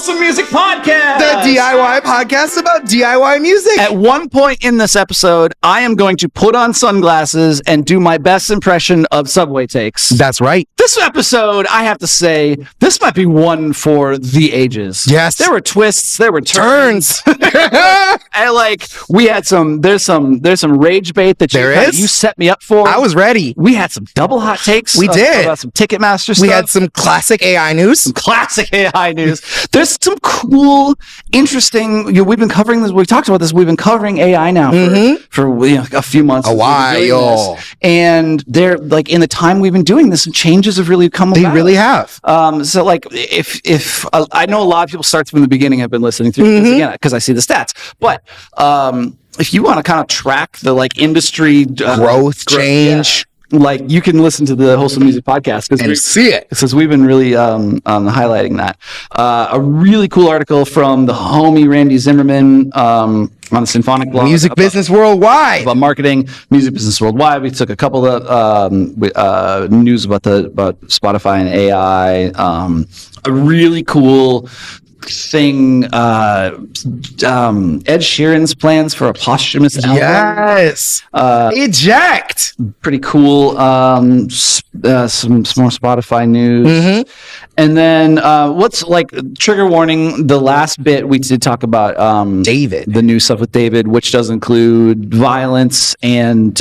Wholesome Music Podcast, the DIY podcast about DIY music. At one point in this episode, I am going to put on sunglasses and do my best impression of Subway Takes. That's right. This episode, I have to say, this might be one for the ages. Yes. There were twists, there were turns. We had there's some rage bait that you set me up for. I was ready. We had some double hot takes. We did. About some Ticketmaster stuff. We had some classic AI news. There's some cool, interesting, we've been covering this, we talked about this, we've been covering AI now for a few months. A while. And they're like, in the time we've been doing this, some changes have really come about. They really have. So like, if I know a lot of people start from the beginning have been listening through this again, because I see the stats, but if you want to kind of track the like industry growth, change, like you can listen to the Wholesome Music Podcast and see it, because we've been really highlighting that. A really cool article from the homie Randi Zimmerman on the Symphonic blog. Music Business Worldwide. About marketing, music business worldwide. We took a couple of news about Spotify and AI. A really cool thing, Ed Sheeran's plans for a posthumous album. Yes. Eject. Pretty cool. Some more Spotify news. And then what's like trigger warning, the last bit we did talk about David. The new stuff with David, which does include violence and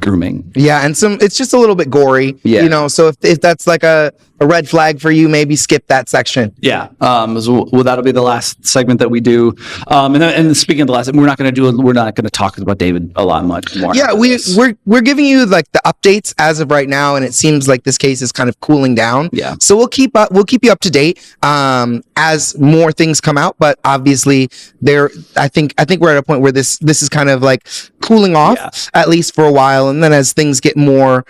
grooming. Yeah, and it's just a little bit gory. Yeah. So if that's like a red flag for you, maybe skip that section. Yeah. That'll be the last segment that we do. And speaking of the last, we're not going to talk about David a lot much more. Yeah, we're giving you like the updates as of right now, and it seems like this case is kind of cooling down. Yeah. So we'll keep you up to date as more things come out. But obviously, I think we're at a point where this is kind of like cooling off at least for a while, and then as things get more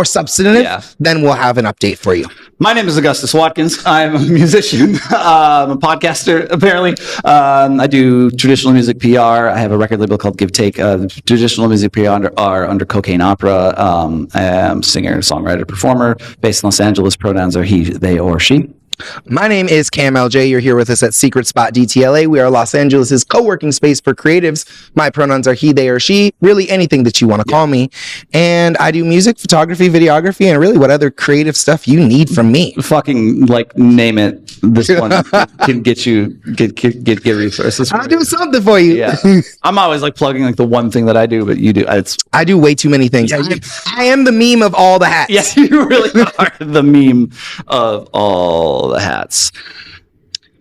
substantive, then we'll have an update for you. My name is Augustus Watkins. I'm a musician. I'm a podcaster, apparently. I do traditional music PR. I have a record label called Give Take. Traditional music PR under Cocaine Opera. I am singer, songwriter, performer, based in Los Angeles. Pronouns are he, they, or she. My name is Cam LJ. You're here with us at Secret Spot DTLA. We are Los Angeles' co-working space for creatives. My pronouns are he, they, or she. Really anything that you want to call me. And I do music, photography, videography, and really what other creative stuff you need from me. Fucking like name it. This one can get resources. I'll do something for you. Yeah. I'm always like plugging like the one thing that I do, but you do. I do way too many things. Yeah, I am the meme of all the hats. Yes, you really are the meme of all the hats.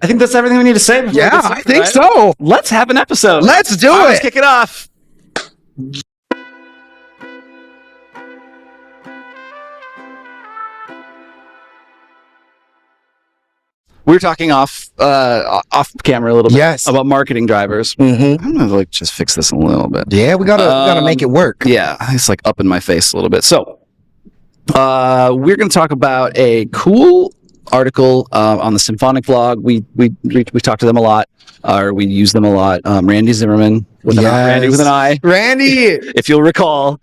I think that's everything we need to say. Yeah, I think so. Let's have an episode. Let's do it. Let's kick it off. We were talking off camera a little bit about marketing drivers. I'm gonna like just fix this a little bit. Yeah, we gotta make it work. Yeah, it's like up in my face a little bit. So we're gonna talk about a cool article on the Symphonic blog. We talk to them a lot, or we use them a lot. Randi Zimmerman Randi with an I. Randi, if you'll recall.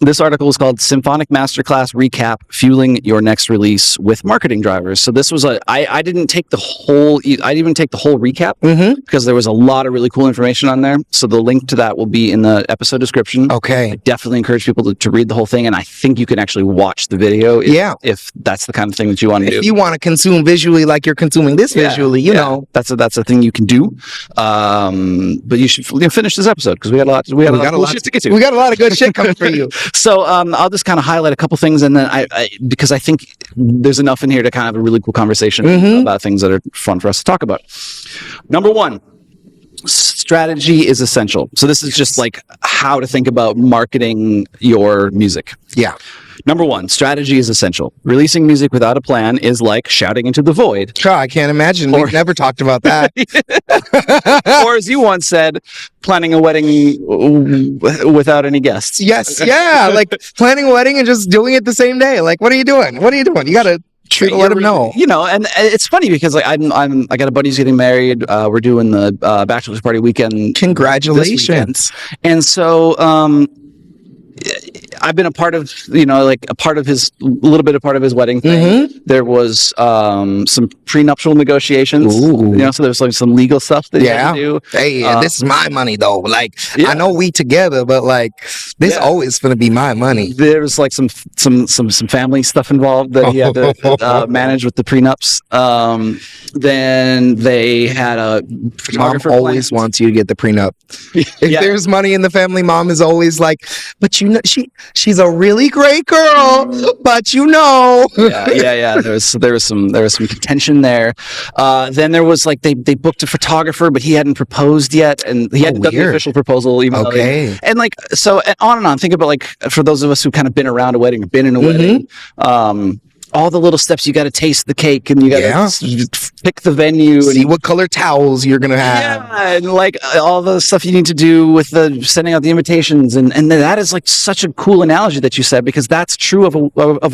This article is called Symphonic Masterclass Recap, Fueling Your Next Release with Marketing Drivers. So this was I didn't take the whole recap because there was a lot of really cool information on there. So the link to that will be in the episode description. Okay. I definitely encourage people to read the whole thing, and I think you can actually watch the video if that's the kind of thing that you want to do. If you want to consume visually like you're consuming this visually, you know. That's a thing you can do. But you should finish this episode because we got a lot of cool shit to get to. We got a lot of good shit coming for you. So I'll just kind of highlight a couple things, and then because I think there's enough in here to kind of have a really cool conversation about things that are fun for us to talk about. Number one, strategy is essential. So this is just like how to think about marketing your music. Yeah. Number one, strategy is essential. Releasing music without a plan is like shouting into the void. God, I can't imagine. We've never talked about that. Or as you once said, planning a wedding without any guests. Yes. Yeah. Like planning a wedding and just doing it the same day. Like, what are you doing? What are you doing? You got to let them know. You know, and it's funny because like I got a buddy who's getting married. We're doing the bachelor's party weekend. Congratulations. And so, I've been a part of, like a part of his wedding thing. There was some prenuptial negotiations. So there's like some legal stuff that you had to do. Hey, this is my money though. Like I know we together, but like this always gonna be my money. There's like some family stuff involved that he had to manage with the prenups. Then they had a photographer. Mom always wants you to get the prenup. If there's money in the family, mom is always like, but she's a really great girl, but yeah. There was some contention there. Then there was like they booked a photographer, but he hadn't proposed yet, and he hadn't done the official proposal. Even and like so, and on. Think about like for those of us who kind of been around a wedding or been in a wedding. All the little steps, you got to taste the cake and you got to pick the venue, see what color towels you're gonna have, and like all the stuff you need to do with the sending out the invitations, and that is like such a cool analogy that you said, because that's true of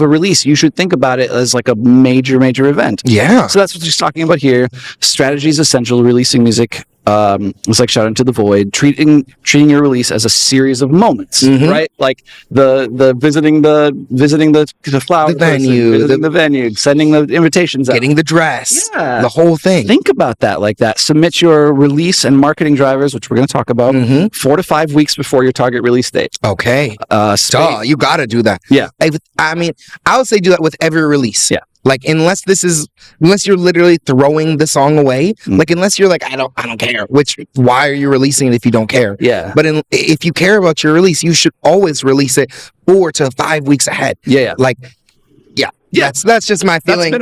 a release. You should think about it as like a major event. So that's what she's talking about here. Strategy is essential. Releasing music. It's like Shout Into the Void, treating your release as a series of moments, right? Like the visiting the flower, the venue, sending the invitations out, getting the dress, the whole thing. Think about that like that. Submit your release and marketing drivers, which we're going to talk about, 4 to 5 weeks before your target release date. Okay. You got to do that. Yeah. I mean, I would say do that with every release. Yeah. Like unless you're literally throwing the song away, like unless you're like I don't care. Which why are you releasing it if you don't care? Yeah. But if you care about your release, you should always release it 4 to 5 weeks ahead. Yeah. Like. That's just my feeling.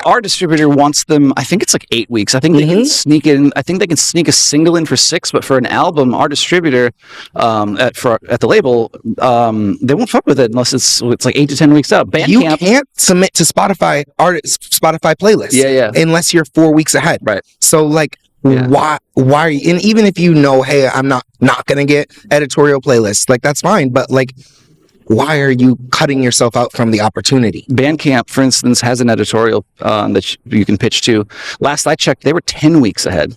Our distributor wants them. I think it's like 8 weeks. I think they can sneak in. I think they can sneak a single in for 6. But for an album, our distributor at the label, they won't fuck with it unless it's like 8 to 10 weeks out. Bandcamp, you can't submit to Spotify playlists. Unless you're 4 weeks ahead. Right. So like. Why are you, and even if you know, hey, I'm not gonna get editorial playlists, like that's fine, but like why are you cutting yourself out from the opportunity? Bandcamp, for instance, has an editorial that you can pitch to. Last I checked, they were 10 weeks ahead.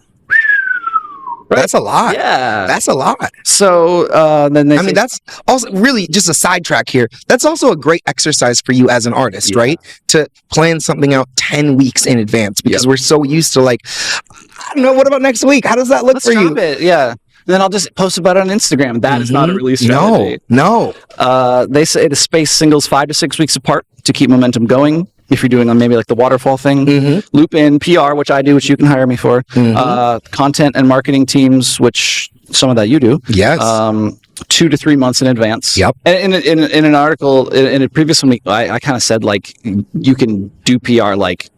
Right? That's a lot. Yeah. That's a lot. So then that's also really just a sidetrack here. That's also a great exercise for you as an artist, right? To plan something out 10 weeks in advance, because we're so used to like, I don't know, what about next week? How does that look for you? Yeah. Then I'll just post about it on Instagram. That is not a release strategy. No. They say to space singles 5 to 6 weeks apart to keep momentum going. If you're doing maybe like the waterfall thing, loop in PR, which I do, which you can hire me for, content and marketing teams, which some of that you do. Yes. 2 to 3 months in advance. Yep. And in an article in a previous one, I kind of said like you can do PR like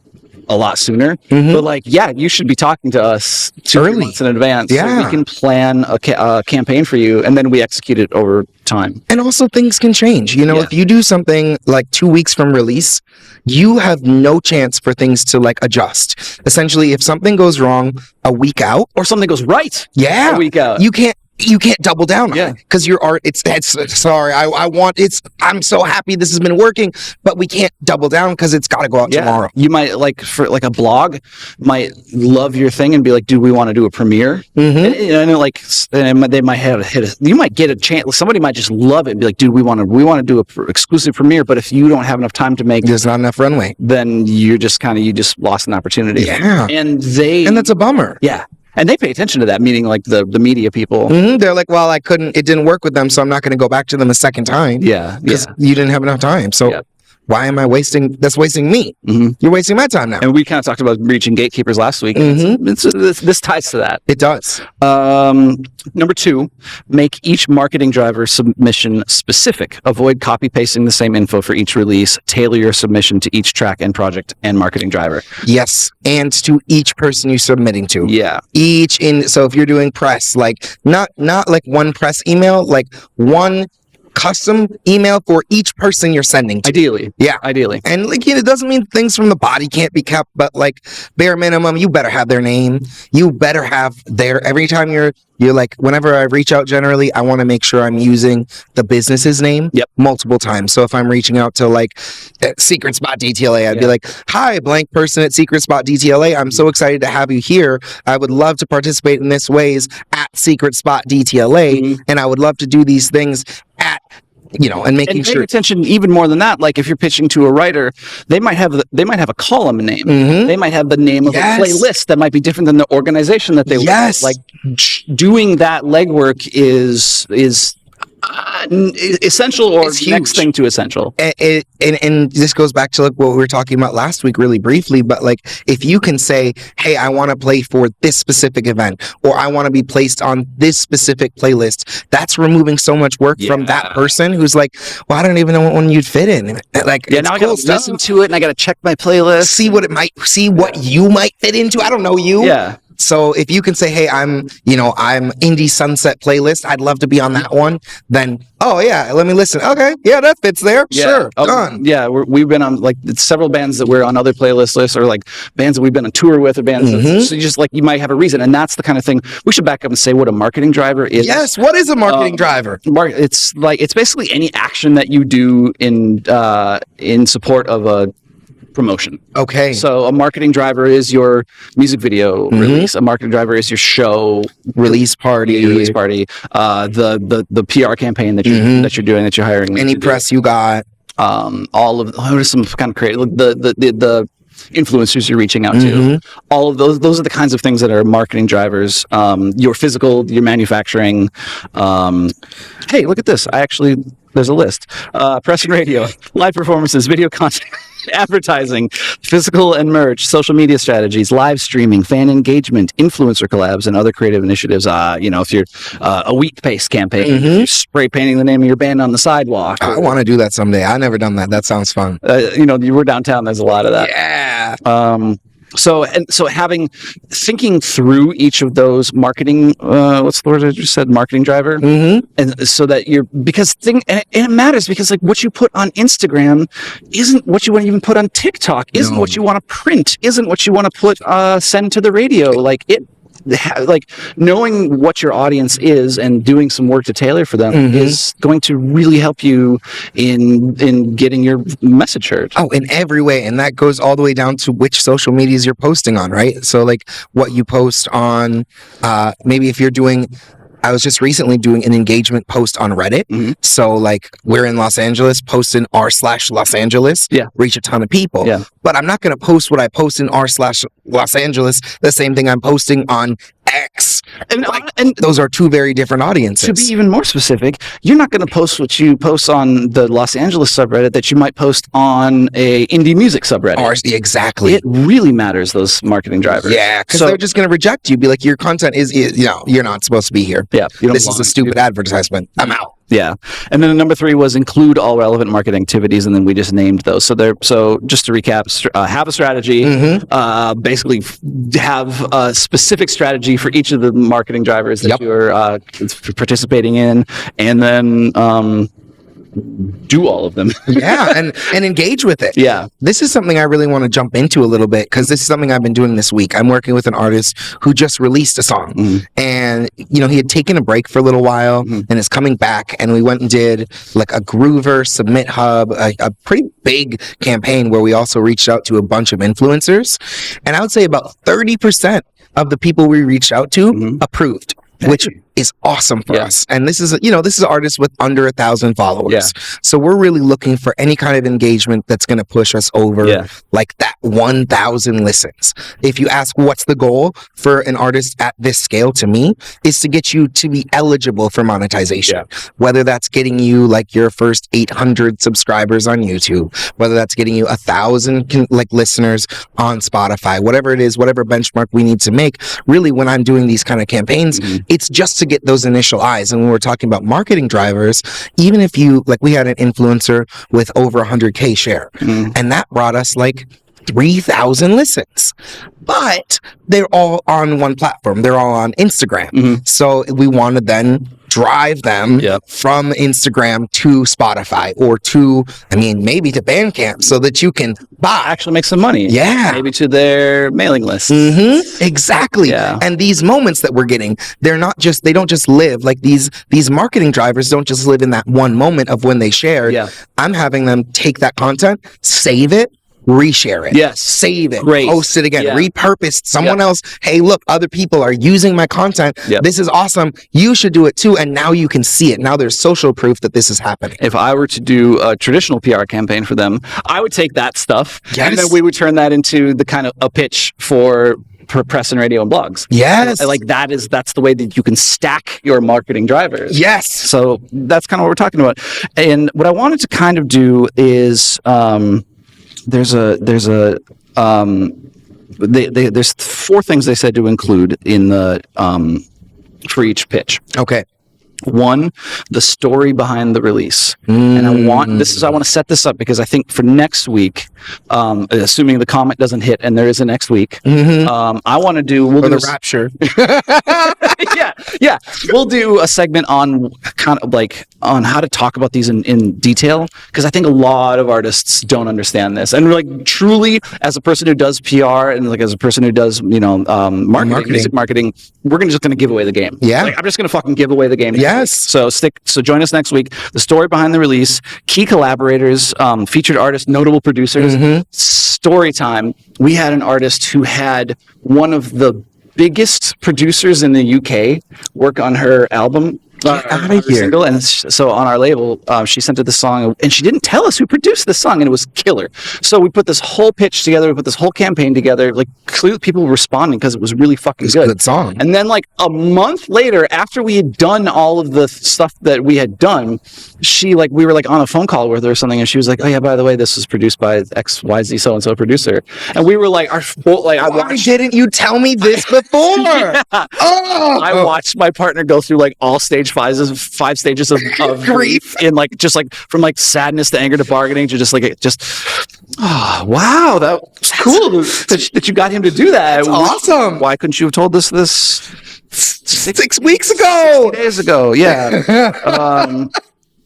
a lot sooner, but like you should be talking to us 2 months in advance, so we can plan a campaign for you, and then we execute it over time. And also things can change, if you do something like 2 weeks from release, you have no chance for things to like adjust. Essentially, if something goes wrong a week out, or something goes right a week out, you can't double down on it, because your art, it's sorry, I'm so happy this has been working, but we can't double down because it's got to go out tomorrow. You might for like a blog might love your thing and be like, dude, we want to do a premiere. And they might have you might get a chance. Somebody might just love it and be like, dude, we want to do a exclusive premiere. But if you don't have enough time to make, there's not enough runway, then you just lost an opportunity. And that's a bummer. And they pay attention to that, meaning like the media people. They're like, well, it didn't work with them, so I'm not going to go back to them a second time. Because you didn't have enough time. So why am I that's wasting me? You're wasting my time now. And we kind of talked about reaching gatekeepers last week. This ties to that. It does. Number 2, make each marketing driver submission specific. Avoid copy pasting the same info for each release. Tailor your submission to each track and project and marketing driver. Yes, and to each person you're submitting to. So if you're doing press, like not like one press email, like one custom email for each person you're sending to. Ideally. And like, it doesn't mean things from the body can't be kept, but like bare minimum, you better have their name. You better have every time you're like, whenever I reach out, generally, I want to make sure I'm using the business's name multiple times. So if I'm reaching out to like Secret Spot DTLA, I'd be like, hi, blank person at Secret Spot DTLA. I'm so excited to have you here. I would love to participate in this ways at Secret Spot DTLA. And I would love to do these things at and making and sure paying attention even more than that. Like if you're pitching to a writer, they might have a column name. They might have the name of a playlist that might be different than the organization that they work with. Like doing that legwork is essential or next thing to essential. And this goes back to like what we were talking about last week really briefly, but like if you can say, hey, I want to play for this specific event, or I want to be placed on this specific playlist, that's removing so much work from that person who's like, well, I don't even know what one you'd fit in. Like, now I gotta listen to it and I gotta check my playlist, see what you might fit into. I don't know you. Yeah. So if you can say, hey, I'm Indie Sunset playlist, I'd love to be on that one, then, oh yeah, let me listen. Okay. Yeah, that fits there. Yeah. Sure. Done. Yeah. We've been on like several bands that we're on other playlists lists, or like bands that we've been on tour with, or bands so you might have a reason. And that's the kind of thing we should back up and say what a marketing driver is. Yes. What is a marketing driver? It's basically any action that you do in support of a promotion. Okay. So a marketing driver is your music video release. A marketing driver is your show release party. The PR campaign that you're doing, that you're hiring. Any press you got. All of what are some kind of creative the influencers you're reaching out to. All of those are the kinds of things that are marketing drivers. Your physical, your manufacturing. Hey, look at this. There's a list. Press and radio, live performances, video content, advertising, physical and merch, social media strategies, live streaming, fan engagement, influencer collabs, and other creative initiatives. If you're a wheat-based campaign, you're spray painting the name of your band on the sidewalk. I want to do that someday. I've never done that. That sounds fun. You were downtown. There's a lot of that. Yeah. Thinking through each of those marketing, what's the word I just said? Marketing driver. And so that and it matters because like what you put on Instagram isn't what you want to even put on TikTok, isn't what you want to print, isn't what you want to put, send to the radio. Like knowing what your audience is and doing some work to tailor for them is going to really help you in getting your message heard. Oh, in every way. And that goes all the way down to which social medias you're posting on, right? So like what you post on, maybe if you're doing, I was just recently doing an engagement post on Reddit. So like we're in Los Angeles, posting r/Los Angeles, reach a ton of people. Yeah. But I'm not going to post what I post in r/Los Angeles, the same thing I'm posting on X. And those are two very different audiences. To be even more specific, you're not going to post what you post on the Los Angeles subreddit that you might post on a indie music subreddit. Exactly. It really matters, those marketing drivers. Yeah, because they're just going to reject you. Be like, your content is you're not supposed to be here. Yeah. This is a stupid advertisement. I'm out. Yeah. And then number 3 was include all relevant marketing activities. And then we just named those. So just to recap, have a strategy, basically have a specific strategy for each of the marketing drivers that you're participating in. And then, do all of them. And engage with it. Yeah. This is something I really want to jump into a little bit because this is something I've been doing this week. I'm working with an artist who just released a song and he had taken a break for a little while and is coming back, and we went and did like a Groover Submit Hub, a pretty big campaign where we also reached out to a bunch of influencers, and I would say about 30% of the people we reached out to approved, which is awesome for us. And this is an artist with under 1,000 followers. Yeah. So we're really looking for any kind of engagement that's going to push us over like that 1,000 listens. If you ask what's the goal for an artist at this scale, to me, is to get you to be eligible for monetization. Yeah. Whether that's getting you like your first 800 subscribers on YouTube, whether that's getting you 1,000 listeners on Spotify, whatever it is, whatever benchmark we need to make. Really, when I'm doing these kind of campaigns, it's just to get those initial eyes. And when we're talking about marketing drivers, even if you, like we had an influencer with over 100K share, and that brought us like 3,000 listens, but they're all on one platform. They're all on Instagram. So we want to then drive them from Instagram to Spotify or to, maybe to Bandcamp so that you can actually make some money. Yeah. Maybe to their mailing list. Exactly. Yeah. And these moments that we're getting, they don't just live like these marketing drivers don't just live in that one moment of when they share. I'm having them take that content, save it, and then reshare it. Yes. Save it. Great. Post it again. Yeah. Repurpose someone else. Hey, look, other people are using my content. This is awesome. You should do it too. And now you can see it. Now there's social proof that this is happening. If I were to do a traditional PR campaign for them, I would take that stuff and then we would turn that into the kind of a pitch for press and radio and blogs. Yes. Like that's the way that you can stack your marketing drivers. Yes. So that's kind of what we're talking about. And what I wanted to kind of do is there's 4 things they said to include in the for each pitch. Okay. 1, the story behind the release. And I want to set this up because I think for next week, assuming the comment doesn't hit and there is a next week, I want to do the rapture. yeah. We'll do a segment on kind of like on how to talk about these in detail because I think a lot of artists don't understand this. And like truly, as a person who does PR and like as a person who does marketing, music marketing, we're just going to give away the game. Yeah, like, I'm just going to fucking give away the game. Yes. So join us next week. The story behind the release, key collaborators, featured artists, notable producers, story time. We had an artist who had one of the biggest producers in the UK work on her album. Single, and so on our label, she sent it the song, and she didn't tell us who produced the song, and it was killer. So we put this whole pitch together, we put this whole campaign together, like clearly people were responding because it was really fucking good. Good song. And then like a month later, after we had done all of the stuff that we had done, we were like on a phone call with her or something, and she was like, "Oh yeah, by the way, this was produced by XYZ so and so producer," and we were like, "Why didn't you tell me this before?" I watched my partner go through like all 5 stages of grief in like just like from like sadness to anger to bargaining to just wow, that was cool that you got him to do that. That's awesome. Why couldn't you have told us this 6 weeks ago? 6 days ago, yeah.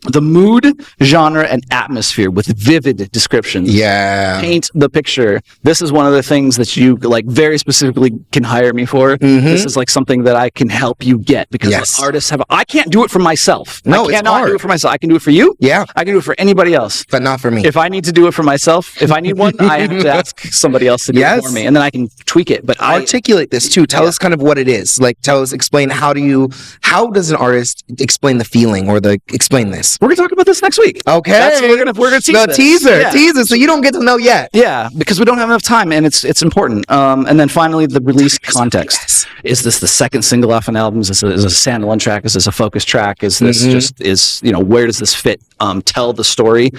The mood, genre, and atmosphere with vivid descriptions. Yeah. Paint the picture. This is one of the things that you like very specifically can hire me for. This is like something that I can help you get because artists I can't do it for myself. No, I cannot do it for myself. I can do it for you. Yeah. I can do it for anybody else. But not for me. If I need to do it for myself, if I need one, I have to ask somebody else to do it for me. And then I can tweak it. But articulate this too. Tell us kind of what it is. Like explain how does an artist explain the feeling or explain this? We're gonna talk about this next week. Okay, we're gonna tease the this. teaser, so you don't get to know yet. Yeah, because we don't have enough time, and it's important. And then finally, the release context. Yes. Is this the second single off an album? Is this a standalone track? Is this a focus track? Is this where does this fit? Tell the story.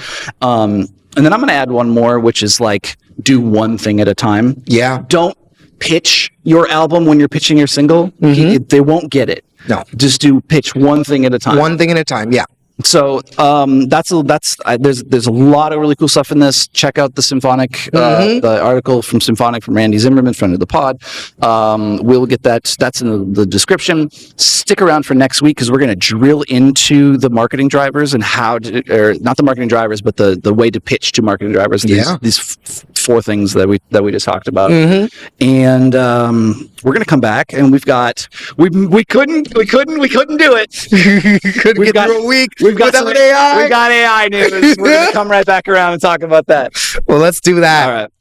And then I'm gonna add one more, which is like do one thing at a time. Yeah. Don't pitch your album when you're pitching your single. They won't get it. No. Just pitch one thing at a time. One thing at a time. Yeah. So there's a lot of really cool stuff in this. Check out the Symphonic the article from Symphonic from Randi Zimmerman, friend of the pod. We'll get that's in the description. Stick around for next week because we're going to drill into the marketing drivers and not the marketing drivers, but the way to pitch to marketing drivers. These 4 things that we just talked about. And we're going to come back and we couldn't do it. Couldn't get through a week. We've got AI. We got AI news. We're going to come right back around and talk about that. Well, let's do that. All right.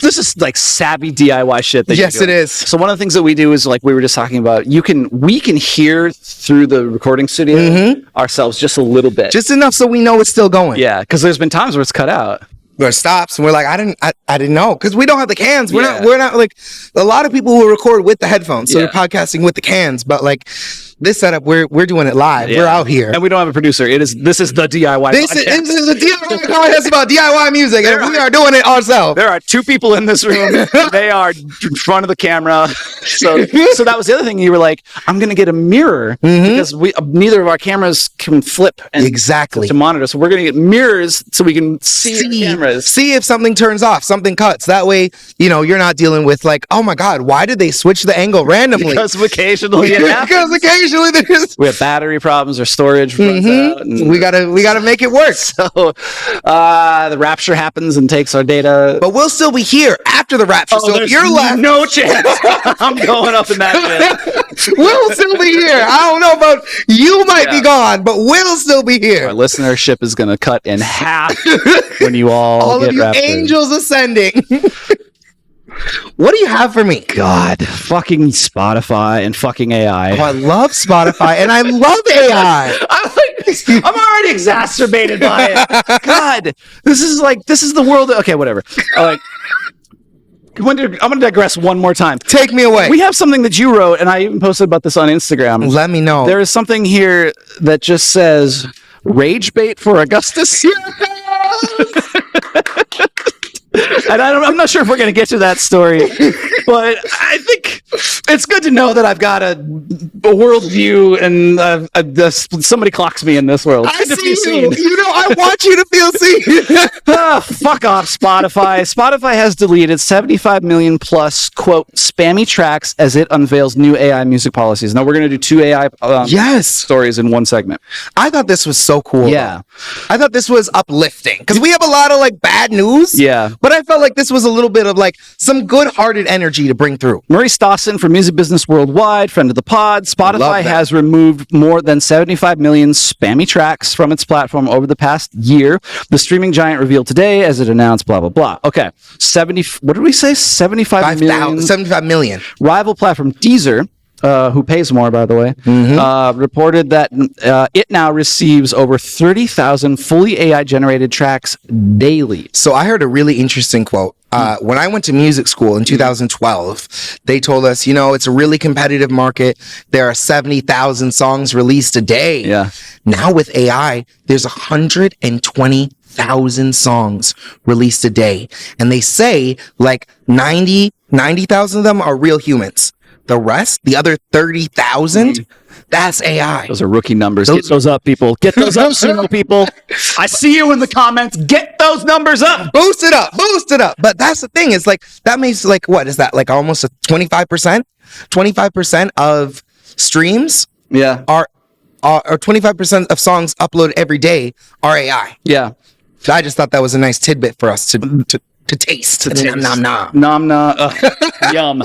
This is like savvy DIY shit. Yes, it is. So one of the things that we do is like we were just talking about. We can hear through the recording studio ourselves just a little bit, just enough so we know it's still going. Yeah, because there's been times where it's cut out. Where it stops and we're like, I didn't know because we don't have the cans. We're not like a lot of people will record with the headphones, so they're podcasting with the cans. But like this setup, we're doing it live. We're out here, and we don't have a producer. This is the DIY. This is the DIY podcast about DIY music, and we are doing it ourselves. There are 2 people in this room. They are in front of the camera. So that was the other thing. You were like, I'm going to get a mirror because neither of our cameras can flip to monitor. So we're going to get mirrors so we can see the cameras. See if something turns off, something cuts. That way, you're not dealing with like, oh my God, why did they switch the angle randomly? Because occasionally it happens. Occasionally there's we have battery problems or storage runs out. And we gotta make it work. so the rapture happens and takes our data. But we'll still be here after the rapture. So if you're left, no chance. I'm going up in that shit. we'll still be here. I don't know about you might be gone, but we'll still be here. Our listenership is going to cut in half when you all get of you raptured. angels ascending. What do you have for me? God, fucking Spotify and fucking AI. Oh, I love Spotify and I love AI. I'm already exacerbated by it. God, this is the world. Okay, whatever. I'm going to digress one more time. Take me away. We have something that you wrote, and I even posted about this on Instagram. Let me know. There is something here that just says, rage bait for Augustus. And I'm not sure if we're going to get to that story, but I think it's good to know that I've got a worldview and somebody clocks me in this world. I see you. You know, I want you to feel seen. Fuck off, Spotify. Spotify has deleted 75 million plus, quote, spammy tracks as it unveils new AI music policies. Now, we're going to do two AI stories in one segment. I thought this was so cool. Yeah. I thought this was uplifting because we have a lot of like bad news. Yeah. But I felt like this was a little bit of like some good-hearted energy to bring through. Maurice Dawson from Music Business Worldwide, friend of the pod. Spotify has removed more than 75 million spammy tracks from its platform over the past year. The streaming giant revealed today as it announced blah, blah, blah. Okay. What did we say? 75 million. Rival platform Deezer, who pays more, by the way, reported that it now receives over 30,000 fully AI-generated tracks daily. So I heard a really interesting quote. When I went to music school in 2012, they told us, it's a really competitive market. There are 70,000 songs released a day. Yeah. Now with AI, there's 120,000 songs released a day. And they say like 90,000 of them are real humans. The rest, the other 30,000, that's AI. Those are rookie numbers. Get those up, people. Get those up, Suno people. I see you in the comments. Get those numbers up. Boost it up. But that's the thing. It's like, that makes like, what is that? Like almost a 25%? 25% of streams are 25% of songs uploaded every day are AI. Yeah. I just thought that was a nice tidbit for us to taste. Nom. Yum.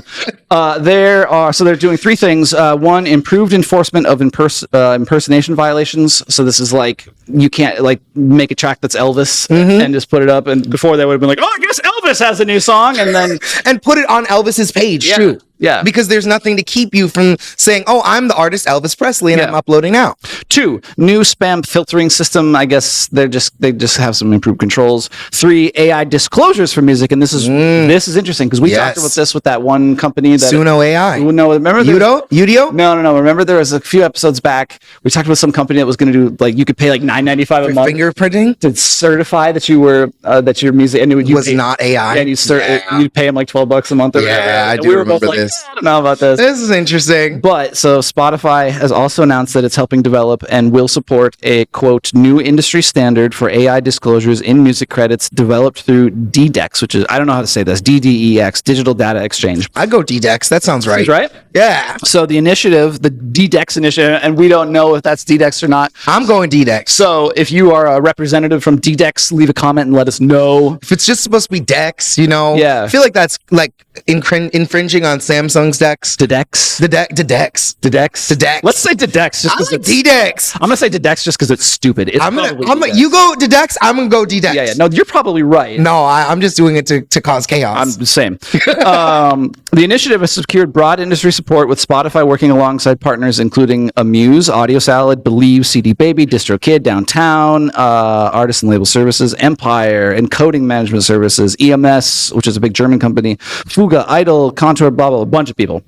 They're doing three things. One, improved enforcement of impersonation violations. So this is like, you can't like make a track that's Elvis and just put it up. And before they would have been like, oh, I guess Elvis has a new song. And then and put it on Elvis's page too. Yeah. Because there's nothing to keep you from saying, oh, I'm the artist Elvis Presley and I'm uploading now. 2, new spam filtering system. I guess they just have some improved controls. 3, AI disclosures for music. And this is interesting because we talked about this with that one company that Suno AI. No, remember Udio? No. Remember there was a few episodes back we talked about some company that was going to do like you could pay like $9.95 a month fingerprinting to certify that you were that your music and it was not AI. And you'd pay them like $12 a month. I do remember this. I don't know about this. This is interesting. But so Spotify has also announced that it's helping develop and will support a quote new industry standard for AI disclosures in music credits developed through DDEX, which is I don't know how to say this. DDEX, Digital Data Exchange. I go DDEX. That sounds right. Right? Yeah. So the initiative, the DDEX initiative, and we don't know if that's DDEX or not. I'm going DDEX. So if you are a representative from DDEX, leave a comment and let us know. If it's just supposed to be Dex, I feel like that's like infringing on Samsung's Dex. DDEX. DDEX. Let's say DDEX just because it's DDEX. I'm gonna say DDEX just because it's stupid. You go DDEX. I'm gonna go DDEX. Yeah. No, you're probably right. No, I'm just doing it to cause chaos. I'm the same. The initiative has secured broad industry support with Spotify working alongside partners including Amuse, Audio Salad, Believe, CD Baby, DistroKid, Downtown, Artist and Label Services, Empire, Encoding Management Services, EMS, which is a big German company, Fuga, Idol, Contour, blah, blah, a bunch of people.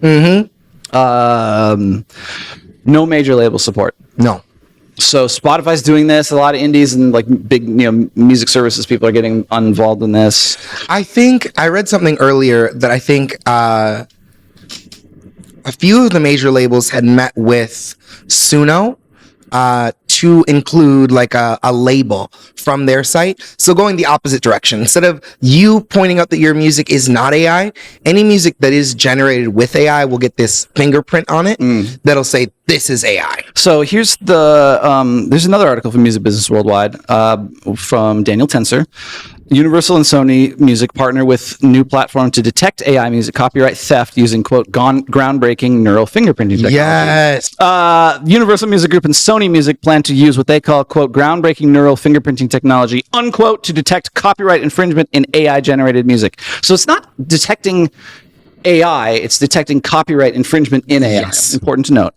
No major label support. No. So Spotify's doing this. A lot of indies and like big, music services people are getting involved in this. I think I read something earlier that I think a few of the major labels had met with Suno to include like a label from their site. So going the opposite direction, instead of you pointing out that your music is not AI, any music that is generated with AI will get this fingerprint on it that'll say this is AI. So here's there's another article from Music Business Worldwide from Daniel Tenser. Universal and Sony Music partner with new platform to detect AI music copyright theft using, quote, groundbreaking neural fingerprinting technology. Yes. Universal Music Group and Sony Music plan to use what they call, quote, groundbreaking neural fingerprinting technology, unquote, to detect copyright infringement in AI-generated music. So it's not detecting AI, it's detecting copyright infringement in AI. Yes. Important to note.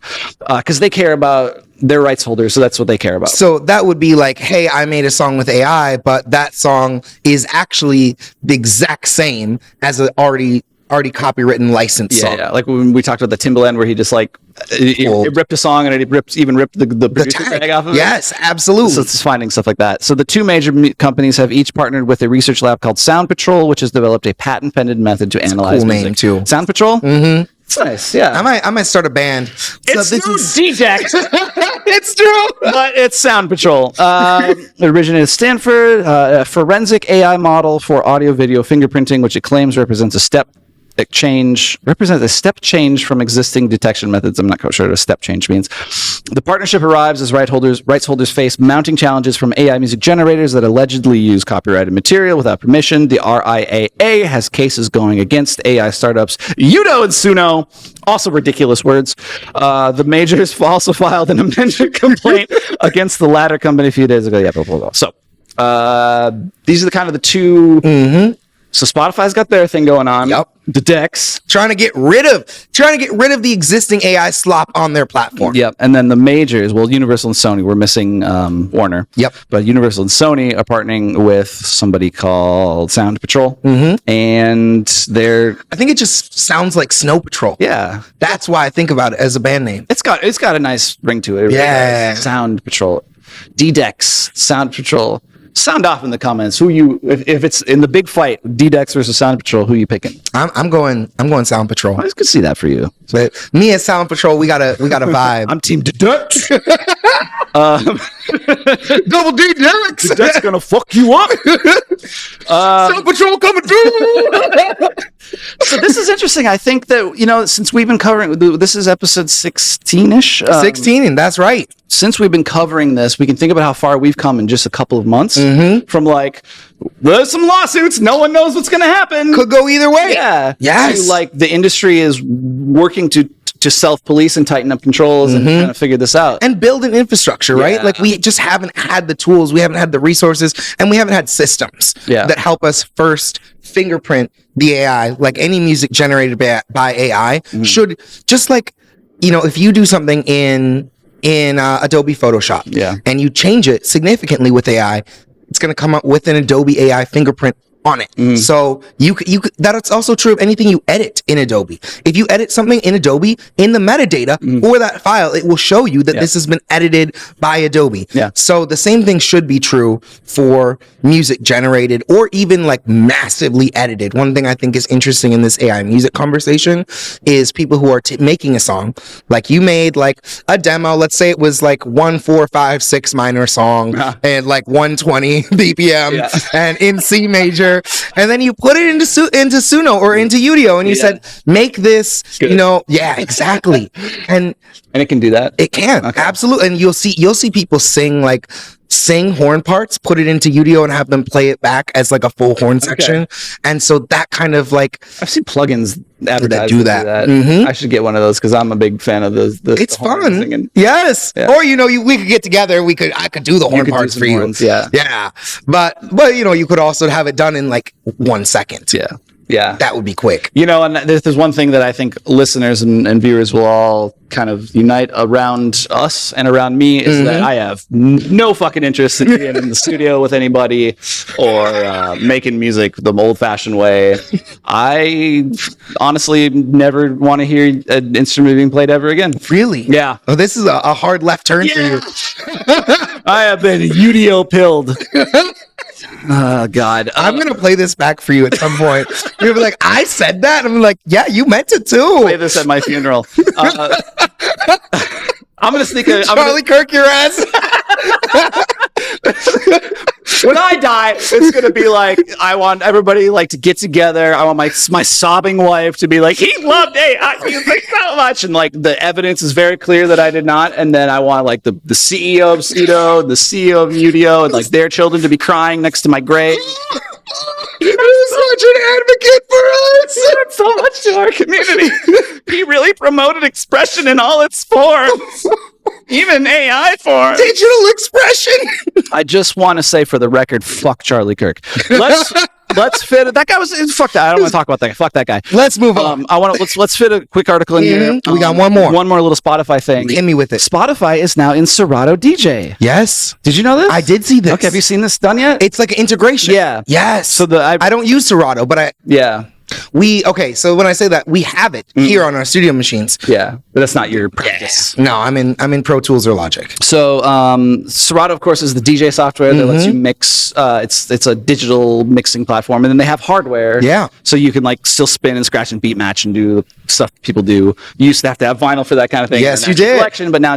Because they care about their rights holders, so that's what they care about. So that would be like, hey, I made a song with AI, but that song is actually the exact same as an already copywritten licensed song. Yeah, like when we talked about the Timbaland where he just like it ripped a song and it ripped the producer tag off of it. Yes, absolutely. So it's finding stuff like that. So the two major companies have each partnered with a research lab called Sound Patrol, which has developed a patent-pending method to analyze music. Name too. Sound Patrol? Mm-hmm. It's nice, yeah. I might start a band. It's Eject. It's true. But it's Sound Patrol. It originated at Stanford, a forensic AI model for audio-video fingerprinting, which it claims represents a step change from existing detection methods. I'm not quite sure what a step change means. The partnership arrives as rights holders face mounting challenges from AI music generators that allegedly use copyrighted material without permission. The RIAA has cases going against AI startups Udo and Suno, also ridiculous words. The majors also filed an amended complaint against the latter company a few days ago. Yeah, blah, blah, blah. So these are the two. Mm-hmm. So Spotify's got their thing going on. Yep. The Dex. Trying to get rid of the existing AI slop on their platform. Yep. And then the majors, well, Universal and Sony, we're missing Warner. Yep. But Universal and Sony are partnering with somebody called Sound Patrol. Mm-hmm. And I think it just sounds like Snow Patrol. Yeah. That's why I think about it as a band name. It's got a nice ring to it. Yeah. Sound Patrol. D-Dex, Sound Patrol. Sound off in the comments. If it's in the big fight, D-Dex versus Sound Patrol, who are you picking? I'm going Sound Patrol. I could see that for you. But me as Sound Patrol, we got a vibe. I'm Team D-Dex. Double D-Dex. D-Dex gonna fuck you up. Sound Patrol coming through. So this is interesting. I think that, since we've been covering, this is episode 16-ish. 16, and that's right. Since we've been covering this, we can think about how far we've come in just a couple of months. Mm-hmm. From there's some lawsuits, no one knows what's going to happen. Could go either way. Yeah. Yes. To, the industry is working to self-police and tighten up controls and kind of figure this out. And build an infrastructure, right? Yeah. We just haven't had the tools, we haven't had the resources, and we haven't had systems that help us first fingerprint the AI. Like any music generated by AI should, just if you do something in Adobe Photoshop and you change it significantly with AI, it's going to come up with an Adobe AI fingerprint on it. So you could, that's also true of anything you edit in Adobe. If you edit something in Adobe, in the metadata for that file, it will show you that this has been edited by Adobe. Yeah. So the same thing should be true for music generated or even massively edited. One thing I think is interesting in this AI music conversation is people who are making a song. You made a demo, let's say it was 1 4 5 6 minor song and 120 BPM and in C major. And then you put it into Suno or into Udio, and you said, "Make this." Good. Yeah, exactly. And it can do that. It can absolutely, and you'll see people sing horn parts, put it into Udio, and have them play it back as a full horn section. And so that kind of I've seen plugins that do that. Mm-hmm. I should get one of those because I'm a big fan of those. It's fun. Singing. Yes. Yeah. Or we could get together. I could do the horn parts for you. Yeah. Yeah. But you could also have it done in 1 second. Yeah. Yeah. That would be quick. And there's one thing that I think listeners and viewers will all kind of unite around us and around me is that I have no fucking interest in being in the studio with anybody or making music the old-fashioned way. I honestly never want to hear an instrument being played ever again. Really? Yeah. Oh, this is a hard left turn for you. I have been UDO-pilled. Oh, God. I'm going to play this back for you at some point. You'll be like, I said that? I'm like, yeah, you meant it too. Play this at my funeral. I'm going to sneak Charlie Kirk your ass. When I die, it's gonna be like I want everybody like to get together. I want my sobbing wife to be like, he loved AI music so much, and like the evidence is very clear that I did not. And then I want like the CEO of Cedo, the CEO of Udio, and like their children to be crying next to my grave. You're such an advocate for us. He meant so much to our community. He really promoted expression in all its forms. Even AI form. Digital expression. I just want to say for the record, fuck Charlie Kirk. Let's fit it. That guy was fuck that. I don't want to talk about that. Fuck that guy. Let's move on. Let's fit a quick article in here. We got one more. One more little Spotify thing. Hit me with it. Spotify is now in Serato DJ. Yes. Did you know this? I did see this. Okay, have you seen this done yet? It's like an integration. Yeah. Yes. So I don't use Serato, but so when I say that, we have it here on our studio machines. Yeah, but that's not your practice. No, I'm in Pro Tools or Logic. So Serato, of course, is the DJ software that lets you mix. It's a digital mixing platform, and then they have hardware. Yeah. So you can like still spin and scratch and beat match and do the stuff people do. You used to have vinyl for that kind of thing. Yes, you did. Collection, but now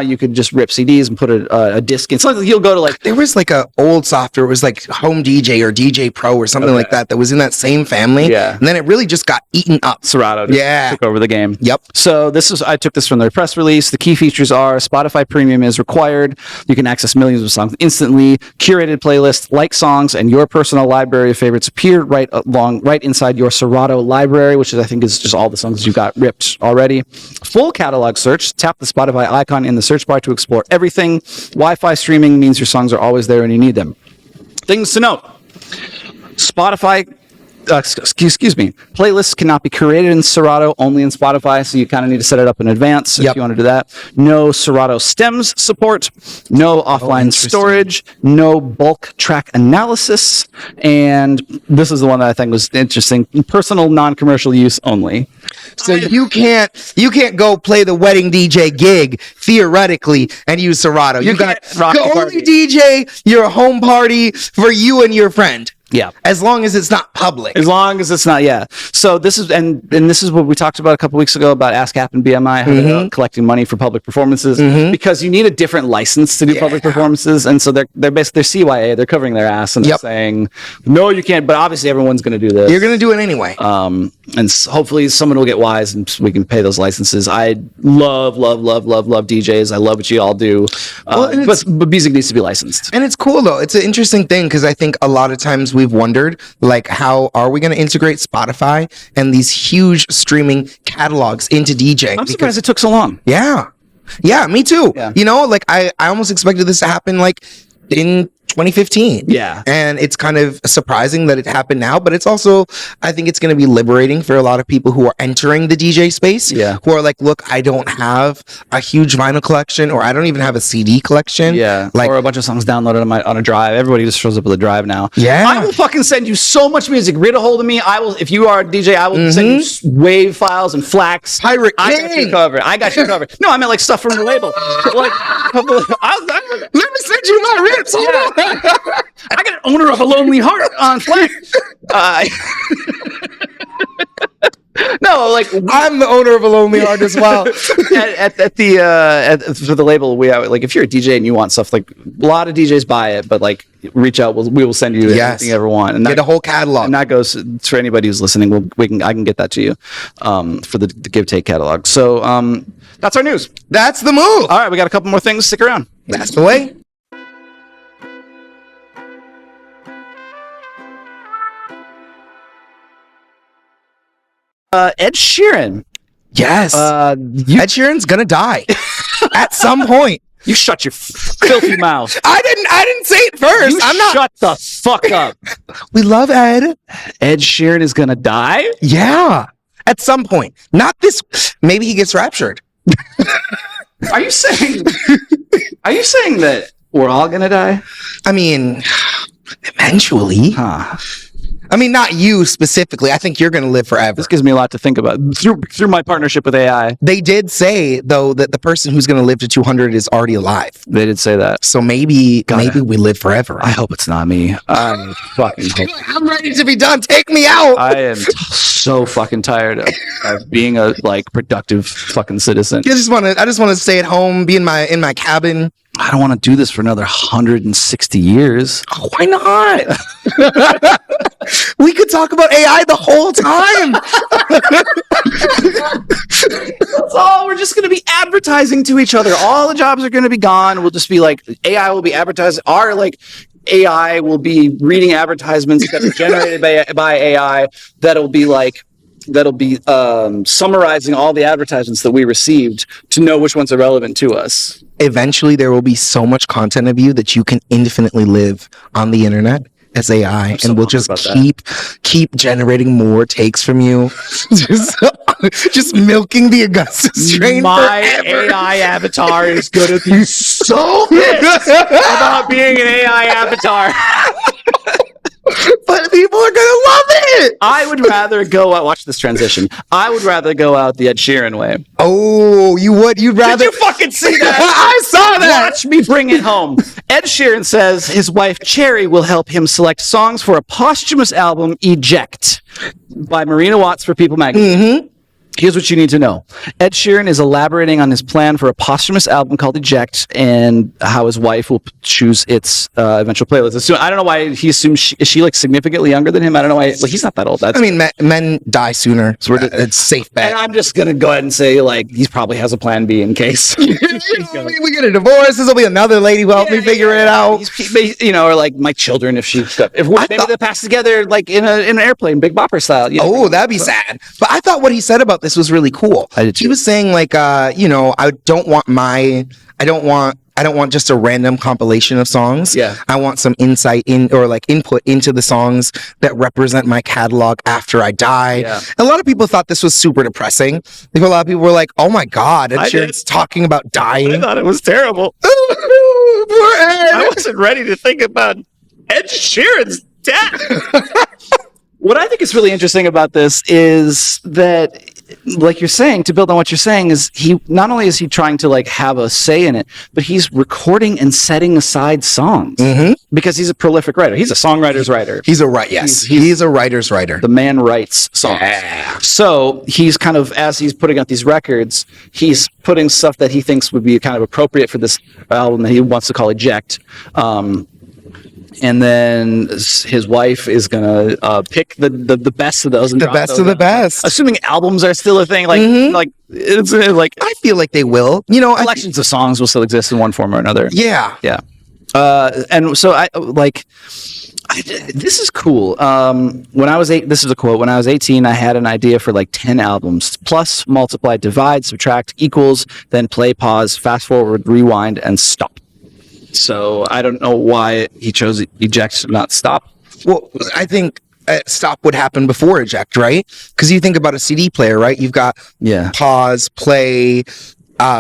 you could just rip CDs and put a disc in. So you'll go to like there was like a old software. It was like Home DJ or DJ Pro or something like that was in that same family. Yeah. And then it really just got eaten up. Serato took over the game. Yep. So I took this from their press release. The key features are Spotify Premium is required. You can access millions of songs instantly. Curated playlists, like songs, and your personal library of favorites appear right inside your Serato library, which I think is just all the songs you got ripped already. Full catalog search. Tap the Spotify icon in the search bar to explore everything. Wi-Fi streaming means your songs are always there when you need them. Things to note. Spotify excuse me. Playlists cannot be created in Serato, only in Spotify, so you kind of need to set it up in advance if you want to do that. No Serato stems support, no offline storage, no bulk track analysis, and this is the one that I think was interesting. Personal non-commercial use only. So you can't go play the wedding DJ gig theoretically and use Serato. You got to only DJ your home party for you and your friend. Yeah. As long as it's not public. As long as it's not, yeah. So this is, and this is what we talked about a couple weeks ago about ASCAP and BMI, how they're collecting money for public performances, because you need a different license to do public performances. And so they're basically, they're CYA, they're covering their ass and they're saying, no, you can't, but obviously everyone's going to do this. You're going to do it anyway. And hopefully someone will get wise and we can pay those licenses. I love DJs. I love what you all do. But music needs to be licensed. And it's cool though. It's an interesting thing because I think a lot of times we've wondered, like, how are we going to integrate Spotify and these huge streaming catalogs into DJing? I'm surprised it took so long. Yeah, me too. Yeah. You know, like I almost expected this to happen like in 2015. Yeah. And it's kind of surprising that it happened now, but it's also, I think it's going to be liberating for a lot of people who are entering the DJ space. Yeah. Who are like, look, I don't have a huge vinyl collection, or I don't even have a CD collection. Yeah. Like, or a bunch of songs downloaded on a drive. Everybody just shows up with a drive now. Yeah. I will fucking send you so much music. Get a hold of me. I will, if you are a DJ, I will send you wave files and flax. Pirate I King. got you covered. I got you covered. No, I meant like stuff from the label. Like, let me send you my rips. Hold on. I got an Owner of a Lonely Heart on flash. No, like I'm the owner of a Lonely Heart as well. For the label, we have, like, if you're a DJ and you want stuff, like, a lot of DJs buy it, but like reach out, we will send you anything you ever want, and get a whole catalog. And that goes for anybody who's listening. I can get that to you for the Give Take catalog. So that's our news. That's the move. All right, we got a couple more things. Stick around. That's the way. Ed Sheeran. Yes. Ed Sheeran's gonna die at some point. You shut your filthy mouth. I didn't say it first. Shut the fuck up. We love Ed. Ed Sheeran is gonna die? Yeah. At some point. Not this. Maybe he gets raptured. Are you saying that we're all gonna die? I mean, eventually. Huh. I mean, not you specifically. I think you're going to live forever. This gives me a lot to think about through my partnership with AI. They did say though that the person who's going to live to 200 is already alive. They did say that. So maybe we live forever. I hope it's not me. I'm fucking. I'm ready to be done. Take me out. I am so fucking tired of being a productive fucking citizen. I just want to stay at home, be in my cabin. I don't want to do this for another 160 years. Oh, why not? We could talk about AI the whole time. That's all. We're just going to be advertising to each other. All the jobs are going to be gone. We'll just be like, AI will be advertising. Our AI will be reading advertisements that are generated by AI. That'll be summarizing all the advertisements that we received to know which ones are relevant to us. Eventually, there will be so much content of you that you can infinitely live on the internet as AI, and we'll just keep generating more takes from you. just milking the Augustus train. My forever. AI avatar is gonna be so pissed about being an AI avatar. But people are gonna love it. I would rather go out. Watch this transition. I would rather go out the Ed Sheeran way. Oh, you would? You'd rather? Did you fucking see that? I saw that. Watch me bring it home. Ed Sheeran says his wife Cherry will help him select songs for a posthumous album, Eject, by Marina Watts for People magazine. Mm-hmm. Here's what you need to know. Ed Sheeran is elaborating on his plan for a posthumous album called Eject and how his wife will choose its eventual playlist. I don't know why he assumes is she significantly younger than him? I don't know why. He's not that old. Men die sooner, so it's safe bet. And I'm just going to go ahead and say, he probably has a plan B in case. We get a divorce. This will be another lady who help me figure it out. Or my children, if maybe they pass together in an airplane, Big Bopper style. That'd be sad. But I thought what he said about this was really cool. I did too. He was saying I don't want just a random compilation of songs. Yeah. I want some insight input into the songs that represent my catalog after I die. Yeah. A lot of people thought this was super depressing. A lot of people were like, "Oh my God, Ed Sheeran's talking about dying." I thought it was terrible. Poor Ed. I wasn't ready to think about Ed Sheeran's death. What I think is really interesting about this is that, you're saying, to build on what you're saying, is he not only is he trying to have a say in it, but he's recording and setting aside songs because he's a prolific writer. He's a songwriter's writer. He's a writer's writer. The man writes songs. Yeah. So he's kind of, as he's putting out these records, he's putting stuff that he thinks would be kind of appropriate for this album that he wants to call Eject. And then his wife is gonna pick the best of those. And the best of the best. Assuming albums are still a thing, it's I feel like they will. Collections of songs will still exist in one form or another. Yeah. Yeah. And so this is cool. When I was this is a quote. When I was 18, I had an idea for 10 albums. Plus, multiply, divide, subtract, equals, then play, pause, fast forward, rewind, and stop. So I don't know why he chose Eject, not Stop. Well, I think Stop would happen before Eject, right? Because you think about a CD player, right? You've got pause, play,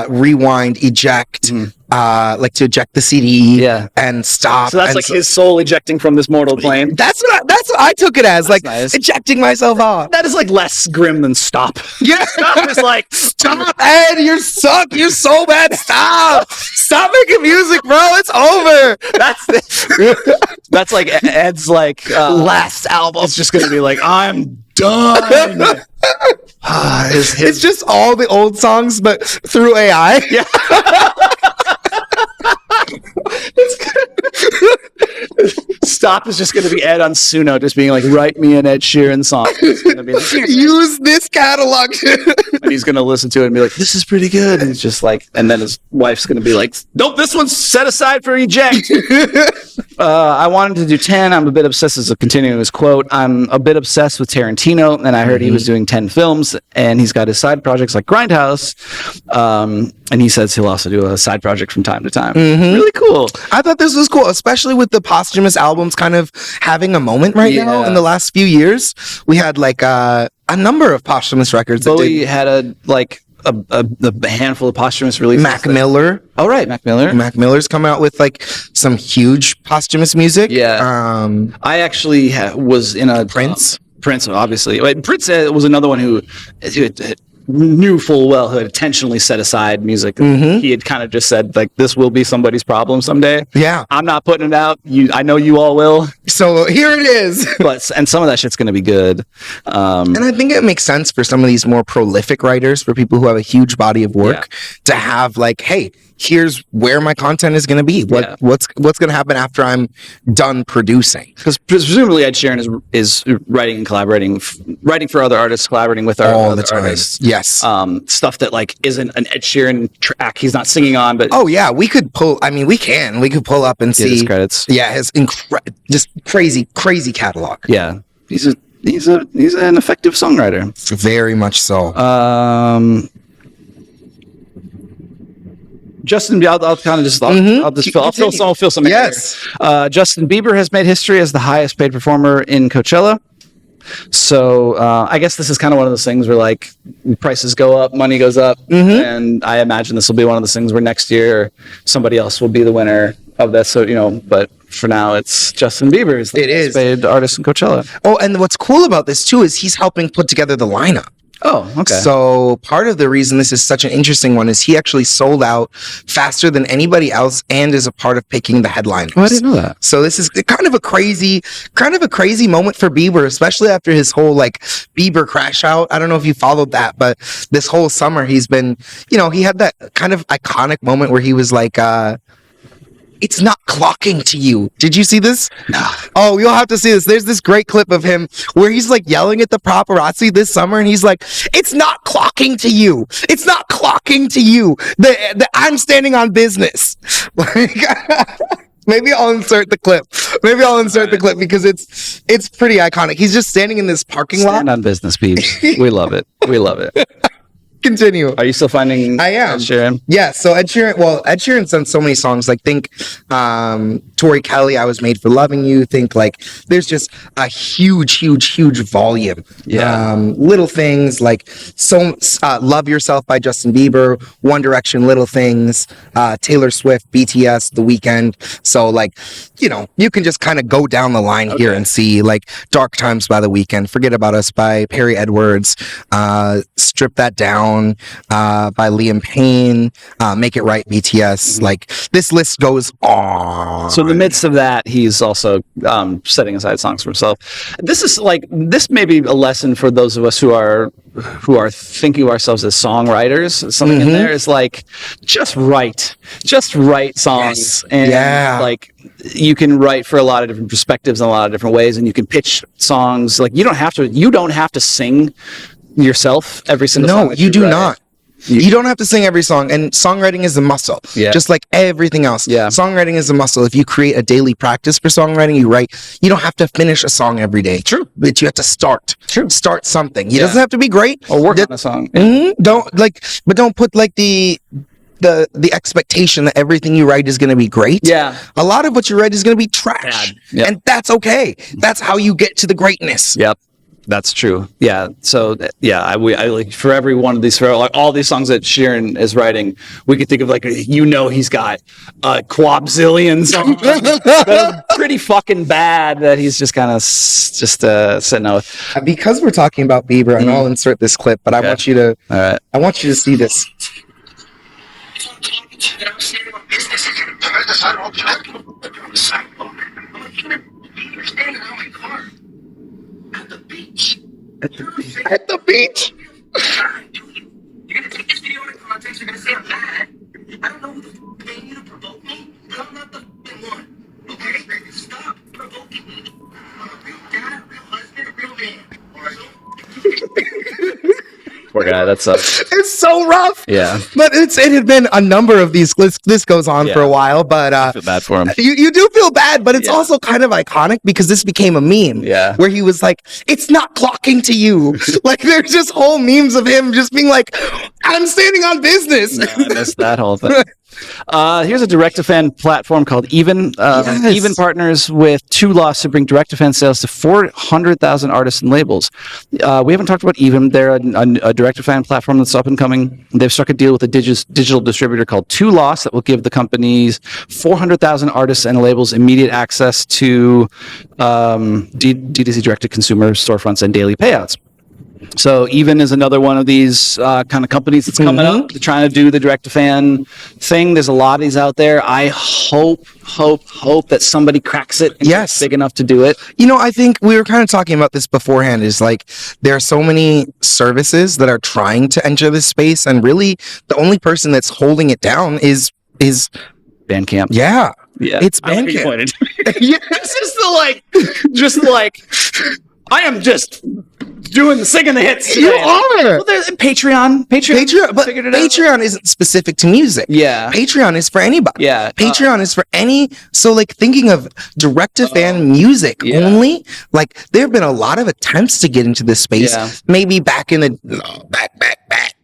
rewind, eject, to eject the CD, and stop. So that's his soul ejecting from this mortal plane. That's what I took it as, nice. Ejecting myself off. That is less grim than Stop. Yeah, Stop is stop, Ed, you suck, you're so bad. Stop making music, bro. It's over. That's Ed's last album. It's just gonna be I'm done. It's just all the old songs, but through AI. Yeah. Stop is just going to be Ed on Suno, just being write me an Ed Sheeran song. It's going to be use this catalog. And he's going to listen to it and be this is pretty good. And he's just and then his wife's going to be nope, this one's set aside for Eject. I wanted to do 10. I'm a bit obsessed, as a continuing his quote. I'm a bit obsessed with Tarantino, and I heard he was doing 10 films, and he's got his side projects like Grindhouse. And he says he'll also do a side project from time to time. Really cool. I thought this was cool, especially with the posthumous albums kind of having a moment now in the last few years. We had a number of posthumous records. Bowie had a handful of posthumous releases. Mac Miller. Oh, right. Mac Miller. Mac Miller's come out with like some huge posthumous music. Yeah. I actually was in a Prince. Prince, obviously. Prince was another one who knew full well who had intentionally set aside music. He had kind of just said, like, this will be somebody's problem someday. Yeah. I'm not putting it out. I know you all will. So here it is. And some of that shit's going to be good. And I think it makes sense for some of these more prolific writers, for people who have a huge body of work, to have like, hey, here's where my content is going to be. What's going to happen after I'm done producing? Because presumably Ed Sheeran is writing and collaborating, writing for other artists, collaborating with all other the time. artists. Yes. Stuff that like isn't an Ed Sheeran track he's not singing on, but we could pull up and see his credits. Yeah, his just crazy catalog. Yeah, he's an effective songwriter. Very much so. Justin, I'll kind of just I'll fill some. Yes. Justin Bieber has made history as the highest paid performer in Coachella. So I guess this is kind of one of those things where like prices go up, money goes up, and I imagine this will be one of those things where next year somebody else will be the winner of this. So but for now it's Justin Bieber is the highest paid artist in Coachella. Oh, and what's cool about this too is he's helping put together the lineup. Oh, okay. So part of the reason this is such an interesting one is he actually sold out faster than anybody else and is a part of picking the headliners. Oh, I didn't know that. So this is kind of a crazy moment for Bieber, especially after his whole like Bieber crash out. I don't know if you followed that, but this whole summer he's been, he had that kind of iconic moment where he was like, it's not clocking to you. Did you see this? No. Oh, you'll have to see this. There's this great clip of him where he's like yelling at the paparazzi this summer and he's like, it's not clocking to you. It's not clocking to you. I'm standing on business. Like, maybe I'll insert the clip. Because it's pretty iconic. He's just standing in this parking lot. Stand on business, peeps. We love it. Continue. Are you still finding I am. Ed Sheeran? Yeah, so Ed Sheeran's done so many songs. Like think Tori Kelly, I Was Made for Loving You. Think like there's just a huge volume. Yeah. Little things like Love Yourself by Justin Bieber, One Direction, Little Things, Taylor Swift, BTS, The Weeknd. So like, you can just kind of go down the line here and see like Dark Times by The Weeknd, Forget About Us by Perry Edwards, Strip That Down by Liam Payne, Make It Right BTS. Like this list goes on. So in the midst of that, he's also setting aside songs for himself. This may be a lesson for those of us who are thinking of ourselves as songwriters. Something in there is like just write songs, and like you can write for a lot of different perspectives in a lot of different ways, and you can pitch songs. Like you don't have to sing yourself every single song. No, you do not. You don't have to sing every song, and songwriting is a muscle. Yeah. Just like everything else. Yeah. Songwriting is a muscle. If you create a daily practice for songwriting, you don't have to finish a song every day. True. But you have to start. True. Start something. It doesn't have to be great. Or work on a song. Don't put like the expectation that everything you write is going to be great. Yeah. A lot of what you write is going to be trash. Yep. And that's okay. That's how you get to the greatness. Yep. That's true. Yeah. So I like for every one of these, for like all these songs that Sheeran is writing, we could think of like he's got a quabzillion songs that are pretty fucking bad that he's just kind of sitting out with. Because we're talking about Bieber, and I'll insert this clip, but I want you to. All right. I want you to see this. At the beach. You're gonna take this video out of context. You're gonna say I'm mad. I don't know who's paying you to provoke me, but I'm not the one. Okay? Stop provoking me. I'm a real dad, a real husband, a real man. Poor guy, that sucks. It's so rough. Yeah. But it had been a number of these. This goes on for a while, but I feel bad for him. You do feel bad, but it's also kind of iconic because this became a meme. Yeah. Where he was like, it's not clocking to you. Like there's just whole memes of him just being like, I'm standing on business. No, I missed that whole thing. Here's a direct-to-fan platform called Even. Yes. Even partners with 2 Loss to bring direct-to-fan sales to 400,000 artists and labels. We haven't talked about Even. They're a direct-to-fan platform that's up and coming. They've struck a deal with a digital distributor called 2 Loss that will give the company's 400,000 artists and labels immediate access to D2C direct-to-consumer storefronts and daily payouts. So Even is another one of these kind of companies that's coming up. They're trying to do the direct-to-fan thing. There's a lot of these out there. I hope that somebody cracks it and gets big enough to do it. You know, I think we were kind of talking about this beforehand, is like there are so many services that are trying to enter this space, and really the only person that's holding it down is Bandcamp. Yeah. It's Bandcamp. Yeah. just like I am just doing the singing the hits today. You are. Well, there's Patreon, but Patreon isn't specific to music. Yeah. Patreon is for anybody. Yeah. Patreon is for any. So like thinking of direct to fan music only, like there have been a lot of attempts to get into this space. Yeah. Maybe back in the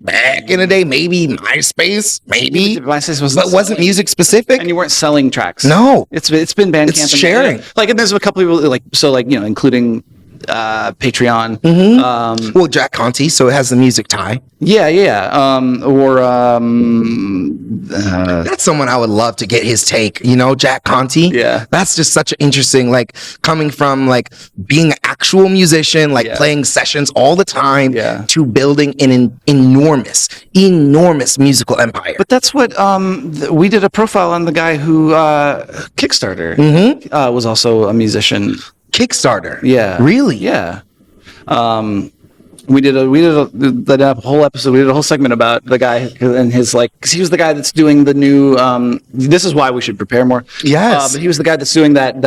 back in the day, maybe MySpace, maybe. MySpace wasn't music specific, and you weren't selling tracks. No, it's been Bandcamp. It's sharing. And there's a couple people including Patreon. Well, Jack Conte, so it has the music tie. That's someone I would love to get his take. Jack Conte. Yeah, that's just such an interesting, coming from being an actual musician, playing sessions all the time, to building an enormous musical empire. But that's what we did a profile on the guy who Kickstarter was also a musician. Kickstarter. Yeah. Really? Yeah. We did a whole episode. We did a whole segment about the guy and his because he was the guy that's doing the new. This is why we should prepare more. Yes. But he was the guy that's doing that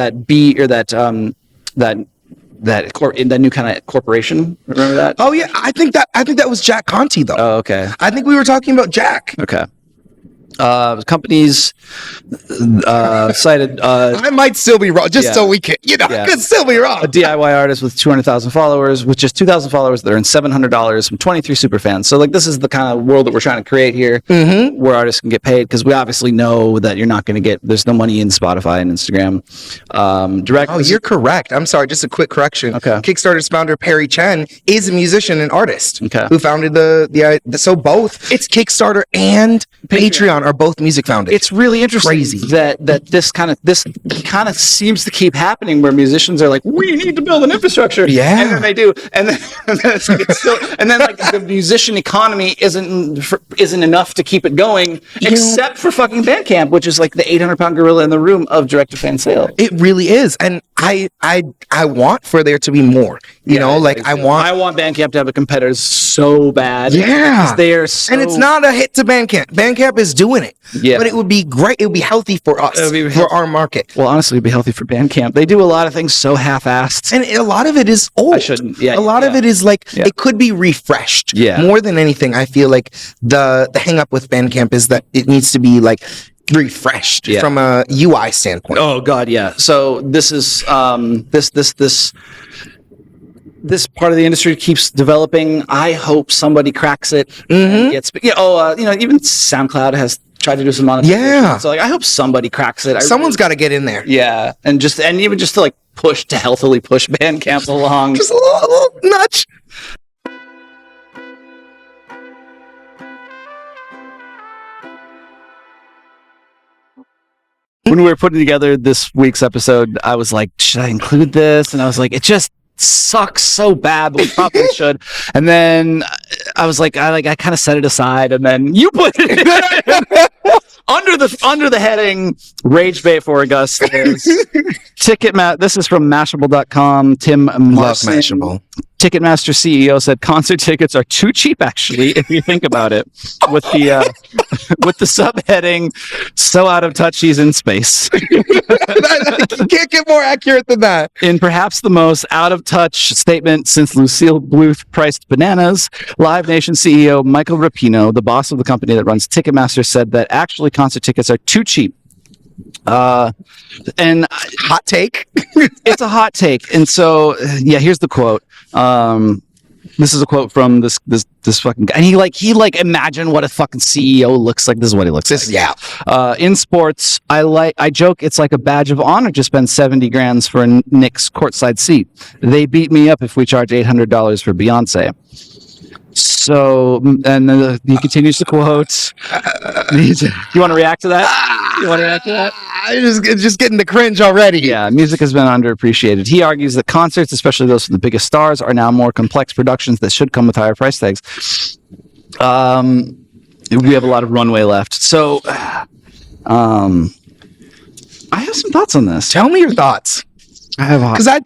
new kind of corporation. Remember that? Oh yeah. I think that was Jack Conte though. Oh, okay. I think we were talking about Jack. Okay. Companies cited. I might still be wrong, so we can, I could still be wrong. A DIY artist with 200,000 followers, with just 2,000 followers that earn $700 from 23 superfans. So, this is the kind of world that we're trying to create here, where artists can get paid, because we obviously know that you're not going to there's no money in Spotify and Instagram. You're correct. I'm sorry, just a quick correction. Okay. Kickstarter's founder, Perry Chen, is a musician and artist who founded so both Kickstarter and Patreon are both music founded. It's really interesting. Crazy that this kind of seems to keep happening, where musicians are like, we need to build an infrastructure, and then they do, and then the musician economy isn't enough to keep it going, except for fucking Bandcamp, which is the 800-pound gorilla in the room of direct to fan sales. It really is, and I want for there to be more. I want Bandcamp to have a competitor so bad. Yeah, they're so, and it's not a hit to Bandcamp. Bandcamp is doing it. Yeah, but it would be great. It would be healthy for us, for our market. Well, honestly, it'd be healthy for Bandcamp. They do a lot of things so half-assed, and a lot of it is old. I shouldn't. Yeah, a lot of it is it could be refreshed. Yeah, more than anything, I feel like the hang up with Bandcamp is that it needs to be refreshed from a UI standpoint. Oh God, yeah. So this is this part of the industry keeps developing. I hope somebody cracks it and gets. Even SoundCloud has tried to do some monetization. Yeah. So I hope somebody cracks it. Someone's got to get in there. Yeah, and even just to healthily push Bandcamp along. Just a little nudge. When we were putting together this week's episode, I was like, should I include this? And I was like, it just sucks so bad, but we probably should. And then I was like, I kind of set it aside, and then you put it under the heading "Rage Bait for August." Ticketmaster. This is from Mashable.com. Tim Marson. Love Mashable. Ticketmaster CEO said concert tickets are too cheap, actually, if you think about it. With the subheading, "So out of touch, he's in space." You can't get more accurate than that. In perhaps the most out of touch statement since Lucille Bluth priced bananas, Live Nation CEO Michael Rapino, the boss of the company that runs Ticketmaster, said that actually concert tickets are too cheap. And hot take. It's a hot take. And so, here's the quote. This is a quote from this fucking guy. And he imagine what a fucking CEO looks like. This is what he looks like. Yeah. In sports, I joke it's like a badge of honor to spend 70 grand for a Knicks courtside seat. They beat me up if we charge $800 for Beyonce. So, and then he continues to quote. You want to react to that? You want to react to that? Just getting the cringe already. Yeah, music has been underappreciated. He argues that concerts, especially those from the biggest stars, are now more complex productions that should come with higher price tags. We have a lot of runway left. So, I have some thoughts on this. Tell me your thoughts. I have because I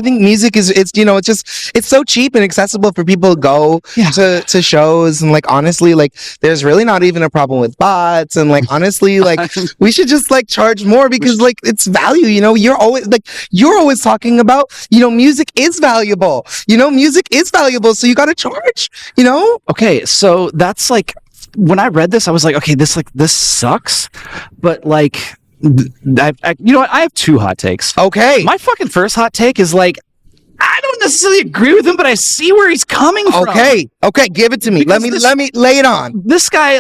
think music it's so cheap and accessible for people to go to shows, and like honestly, like there's really not even a problem with bots, and like honestly, like we should just like charge more because like it's value. You're always talking about music is valuable. Music is valuable, so you got to charge. Okay, so that's like when I read this, I was like, okay, this sucks, but like. I have two hot takes. Okay. My fucking first hot take is like, I don't necessarily agree with him, but I see where he's coming from. Okay, give it to me. Let me lay it on. This guy,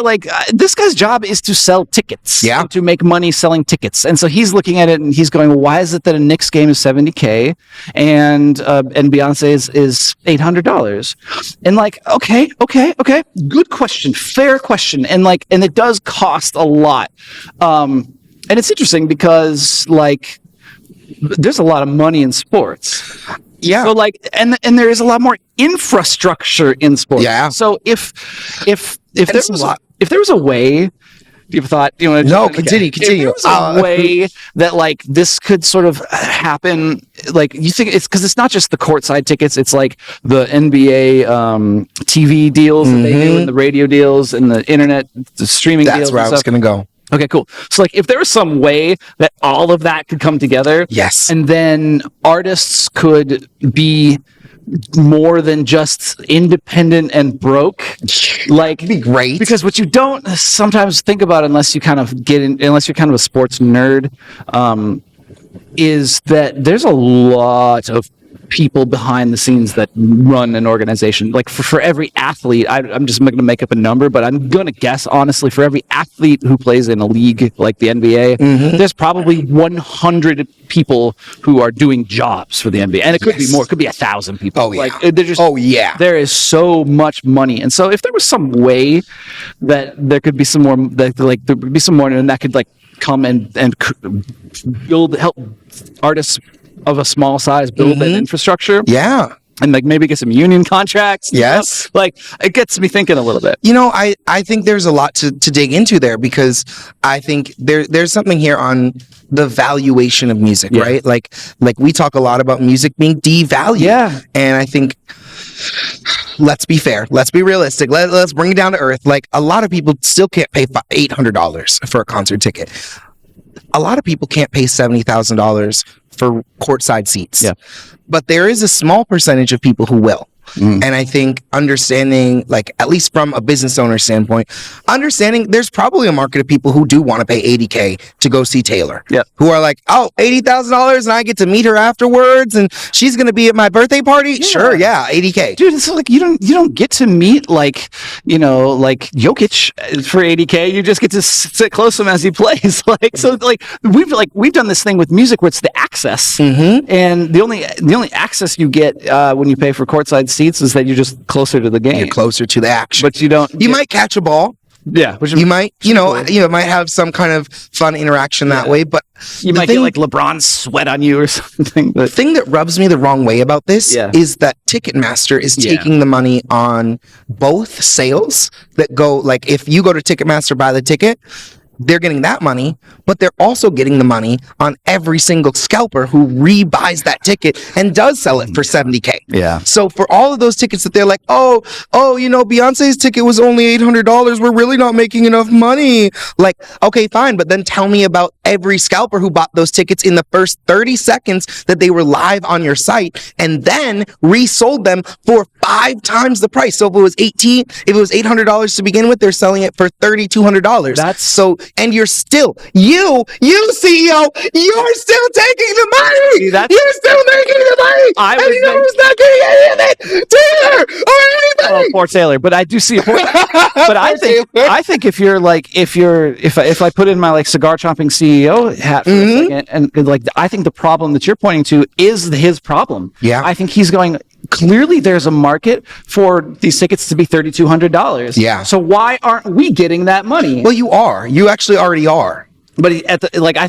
this guy's job is to sell tickets. Yeah. And to make money selling tickets. And so he's looking at it and he's going, well, why is it that a Knicks game is $70K and Beyonce is $800? And like, okay. Good question. Fair question. And it does cost a lot. And it's interesting because like there's a lot of money in sports. Yeah. So and there is a lot more infrastructure in sports. Yeah. So if there was a way, you thought, continue. If there was a way that like this could sort of happen, like you think it's because it's not just the courtside tickets, it's like the NBA TV deals that they do, and the radio deals, and the internet, the streaming deals. That's where I was going to go. Okay, cool. So like if there was some way that all of that could come together, yes, and then artists could be more than just independent and broke, like it'd be great. Because what you don't sometimes think about unless you're kind of a sports nerd, is that there's a lot of people behind the scenes that run an organization. Like for every athlete, I'm just going to make up a number, but I'm going to guess honestly, for every athlete who plays in a league like the NBA, there's probably 100 people who are doing jobs for the NBA, and it could be more. It could be 1,000 people. Oh yeah. There is so much money, and so if there was some way that there could be some more, there would be some more, and that could like come and help artists of a small size build that infrastructure. Yeah. And like maybe get some union contracts. Yes. Like it gets me thinking a little bit. I think there's a lot to dig into there, because I think there's something here on the valuation of music, right? Like we talk a lot about music being devalued. Yeah. And I think, let's be fair. Let's be realistic. Let's bring it down to earth. Like a lot of people still can't pay $800 for a concert ticket. A lot of people can't pay $70,000 for courtside seats. Yeah. But there is a small percentage of people who will. And I think understanding, like, at least from a business owner standpoint, understanding there's probably a market of people who do want to pay $80K to go see Taylor. Yep. Who are like, oh, $80,000 and I get to meet her afterwards and she's going to be at my birthday party? Yeah. Sure, yeah, $80K. Dude, it's like you don't get to meet like Jokic for $80K. You just get to sit close to him as he plays. We've done this thing with music where it's the access. And the only access you get when you pay for courtside seats is that you're just closer to the game. You're closer to the action. But you might catch a ball. Yeah. You might, might have some kind of fun interaction that way, but you might get like LeBron sweat on you or something. The thing that rubs me the wrong way about this is that Ticketmaster is taking the money on both sales that go, like if you go to Ticketmaster, buy the ticket, they're getting that money, but they're also getting the money on every single scalper who rebuys that ticket and does sell it for $70K. Yeah. So for all of those tickets that they're like, Beyonce's ticket was only $800. We're really not making enough money. Like, okay, fine. But then tell me about every scalper who bought those tickets in the first 30 seconds that they were live on your site and then resold them for 5 times the price. So if it was $800 to begin with, they're selling it for $3,200. That's so, and you're still, you CEO, you're still taking the money. You're still making the money. And you know who's not getting any of it? Taylor or anybody. Oh, poor Taylor. But I do see a point. But I think if I put in my like cigar chomping CEO hat for a second, and like I think the problem that you're pointing to is his problem. Yeah. I think he's going, clearly there's a market for these tickets to be $3,200. Yeah. So why aren't we getting that money? Well, you are. You actually already are. But I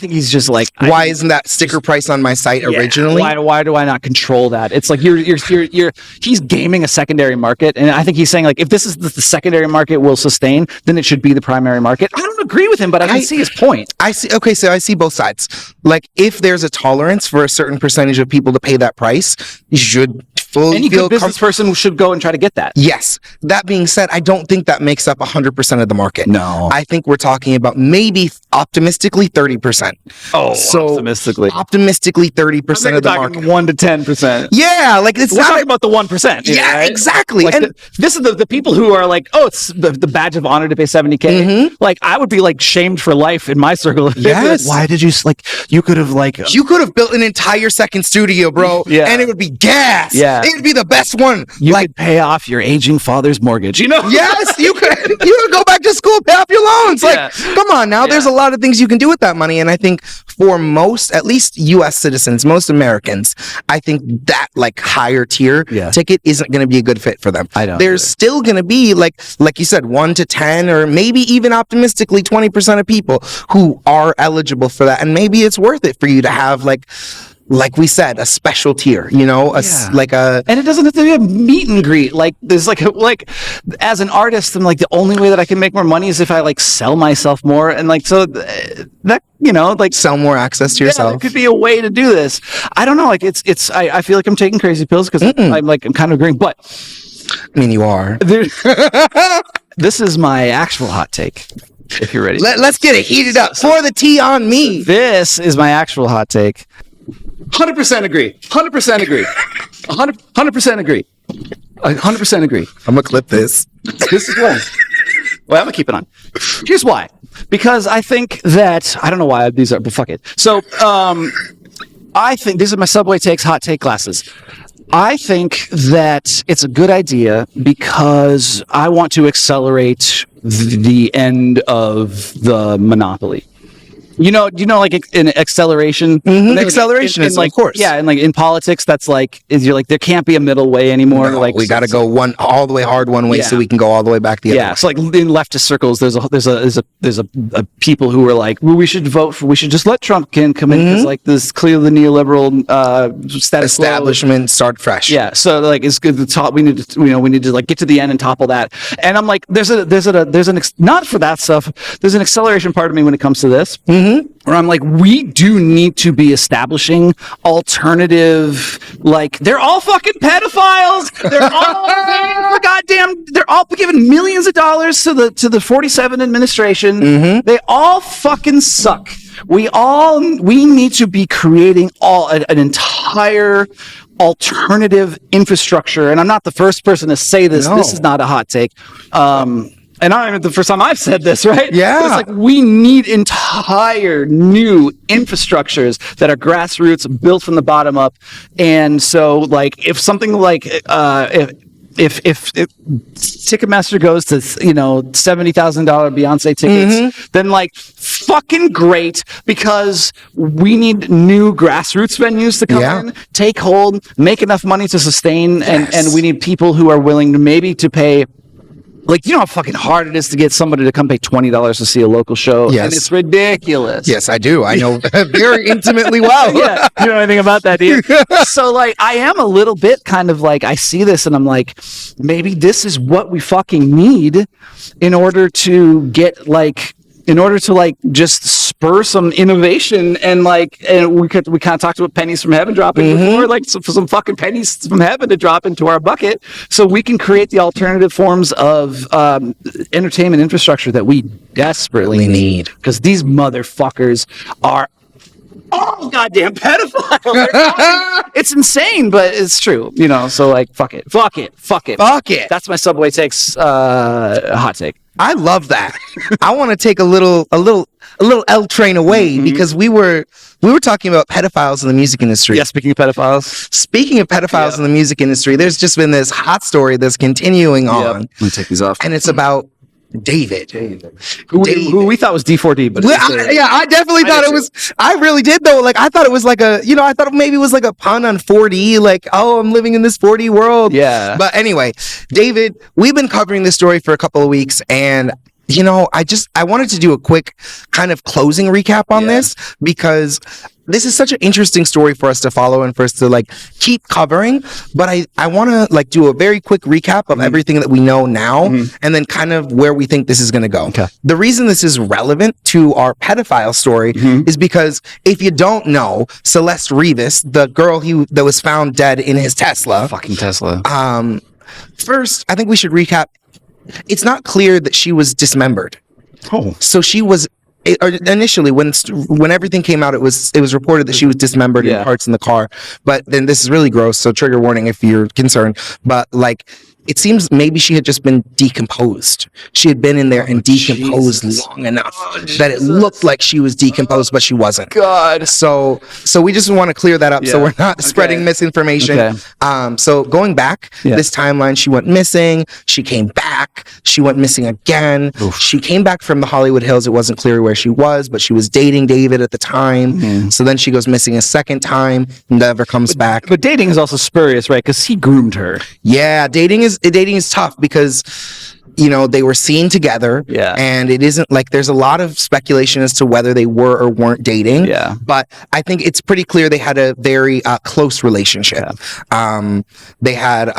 think he's just like, why isn't that sticker price on my site originally? Why do I not control that? It's like he's gaming a secondary market, and I think he's saying like, if this is the secondary market will sustain, then it should be the primary market. I don't agree with him, but I can see his point. I see. Okay, so I see both sides. Like, if there's a tolerance for a certain percentage of people to pay that price, you should any good business person should go and try to get that. Yes. That being said, I don't think that makes up 100% of the market. No. I think we're talking about maybe optimistically 30%. Oh, so optimistically 30% of the market. 1 to 10%. Yeah, like it's we're not talking about the 1%. Yeah, right? exactly. Like and this is the people who are like, oh, it's the badge of honor to pay $70K. Like I would be like shamed for life in my circle. Yes. Why did you you could have built an entire second studio, bro. Yeah. And it would be gas. Yeah. It would be the best one. You could pay off your aging father's mortgage, you know? Yes, you could go back to school, pay off your loans. Like, come on now. There's a lot of things you can do with that money. And I think for most, at least US citizens, most Americans, I think that like higher tier ticket isn't going to be a good fit for them. I don't. There's still going to be like you said, 1 to 10, or maybe even optimistically 20% of people who are eligible for that. And maybe it's worth it for you to have like we said, a special tier, you know, and it doesn't have to be a meet and greet. Like there's like as an artist, I'm like, the only way that I can make more money is if I like sell myself more. And like, so that, you know, like sell more access to yourself. There could be a way to do this. I don't know. Like I feel like I'm taking crazy pills because I'm kind of agreeing, but I mean, you are. This is my actual hot take. If you're ready. Let's get it heated up. Pour the tea on me. This is my actual hot take. 100% agree. 100% agree. 100% agree. 100% agree. I'm gonna clip this. This is why. Well, I'm gonna keep it on. Here's why. Because I think that I don't know why these are, but fuck it. So, I think these are my Subway Takes hot take classes. I think that it's a good idea because I want to accelerate the end of the monopoly. You know, like in acceleration, acceleration is like, of course, yeah, and like in politics, that's like you're like there can't be a middle way anymore. No, like we got to go all the way hard one way, so we can go all the way back the other. Yeah, so like in leftist circles, there's a people who are like, well, we should just let Trump come in because like this clearly nearliberal establishment start fresh. Yeah, so like it's good to top. We need to like get to the end and topple that. And I'm like, there's not for that stuff. There's an acceleration part of me when it comes to this. Where I'm like, we do need to be establishing alternative, like, they're all fucking pedophiles. They're all giving millions of dollars to the 47 administration. They all fucking suck. We need to be creating an entire alternative infrastructure. And I'm not the first person to say this. No. This is not a hot take. And I remember the first time I've said this, right? Yeah. But it's like we need entire new infrastructures that are grassroots, built from the bottom up. And so, like, if something like if Ticketmaster goes to $70,000 Beyonce tickets, then like fucking great, because we need new grassroots venues to come in, take hold, make enough money to sustain, and we need people who are willing to maybe to pay. Like, you know how fucking hard it is to get somebody to come pay $20 to see a local show? Yes. And it's ridiculous. Yes, I do. I know very intimately well. Yeah. You know anything about that, do you? So, like, I am a little bit kind of like, I see this and I'm like, maybe this is what we fucking need in order to just spur some innovation, and we kind of talked about pennies from heaven dropping before, like some fucking pennies from heaven to drop into our bucket, so we can create the alternative forms of entertainment infrastructure that we desperately need, because these motherfuckers are Oh, goddamn pedophile. It's insane, but it's true, you know, so like, fuck it. That's my Subway Takes hot take. I love that. I want to take a little L train away because we were talking about pedophiles in the music industry. Yeah, speaking of pedophiles In the music industry, there's just been this hot story that's continuing on. Let me take these off. And it's about David. Who we thought was D4D, but I definitely thought it was. I really did though. Like I thought it was like I thought maybe it was like a pun on 4D. Like, oh, I'm living in this 4D world. Yeah. But anyway, David, we've been covering this story for a couple of weeks, and I wanted to do a quick kind of closing recap on this because this is such an interesting story for us to follow and for us to like keep covering. But I want to like do a very quick recap of everything that we know now and then kind of where we think this is going to go. Okay. The reason this is relevant to our pedophile story is because if you don't know, Celeste Rivas, the girl that was found dead in his Tesla. Fucking Tesla. First, I think we should recap. It's not clear that she was dismembered. Oh. So she was initially when everything came out, it was reported that she was dismembered in parts in the car. But then this is really gross, so trigger warning if you're concerned. But like, it seems maybe she had just been decomposed. She had been in there and decomposed long enough that it looked like she was decomposed, but she wasn't. God. So we just want to clear that up so we're not spreading misinformation. Okay. So going back, this timeline, she went missing. She came back. She went missing again. Oof. She came back from the Hollywood Hills. It wasn't clear where she was, but she was dating David at the time. So then she goes missing a second time, never comes back. But dating is also spurious, right? Because he groomed her. Yeah, dating is tough because they were seen together and it isn't like there's a lot of speculation as to whether they were or weren't dating, but I think it's pretty clear they had a very close relationship. They had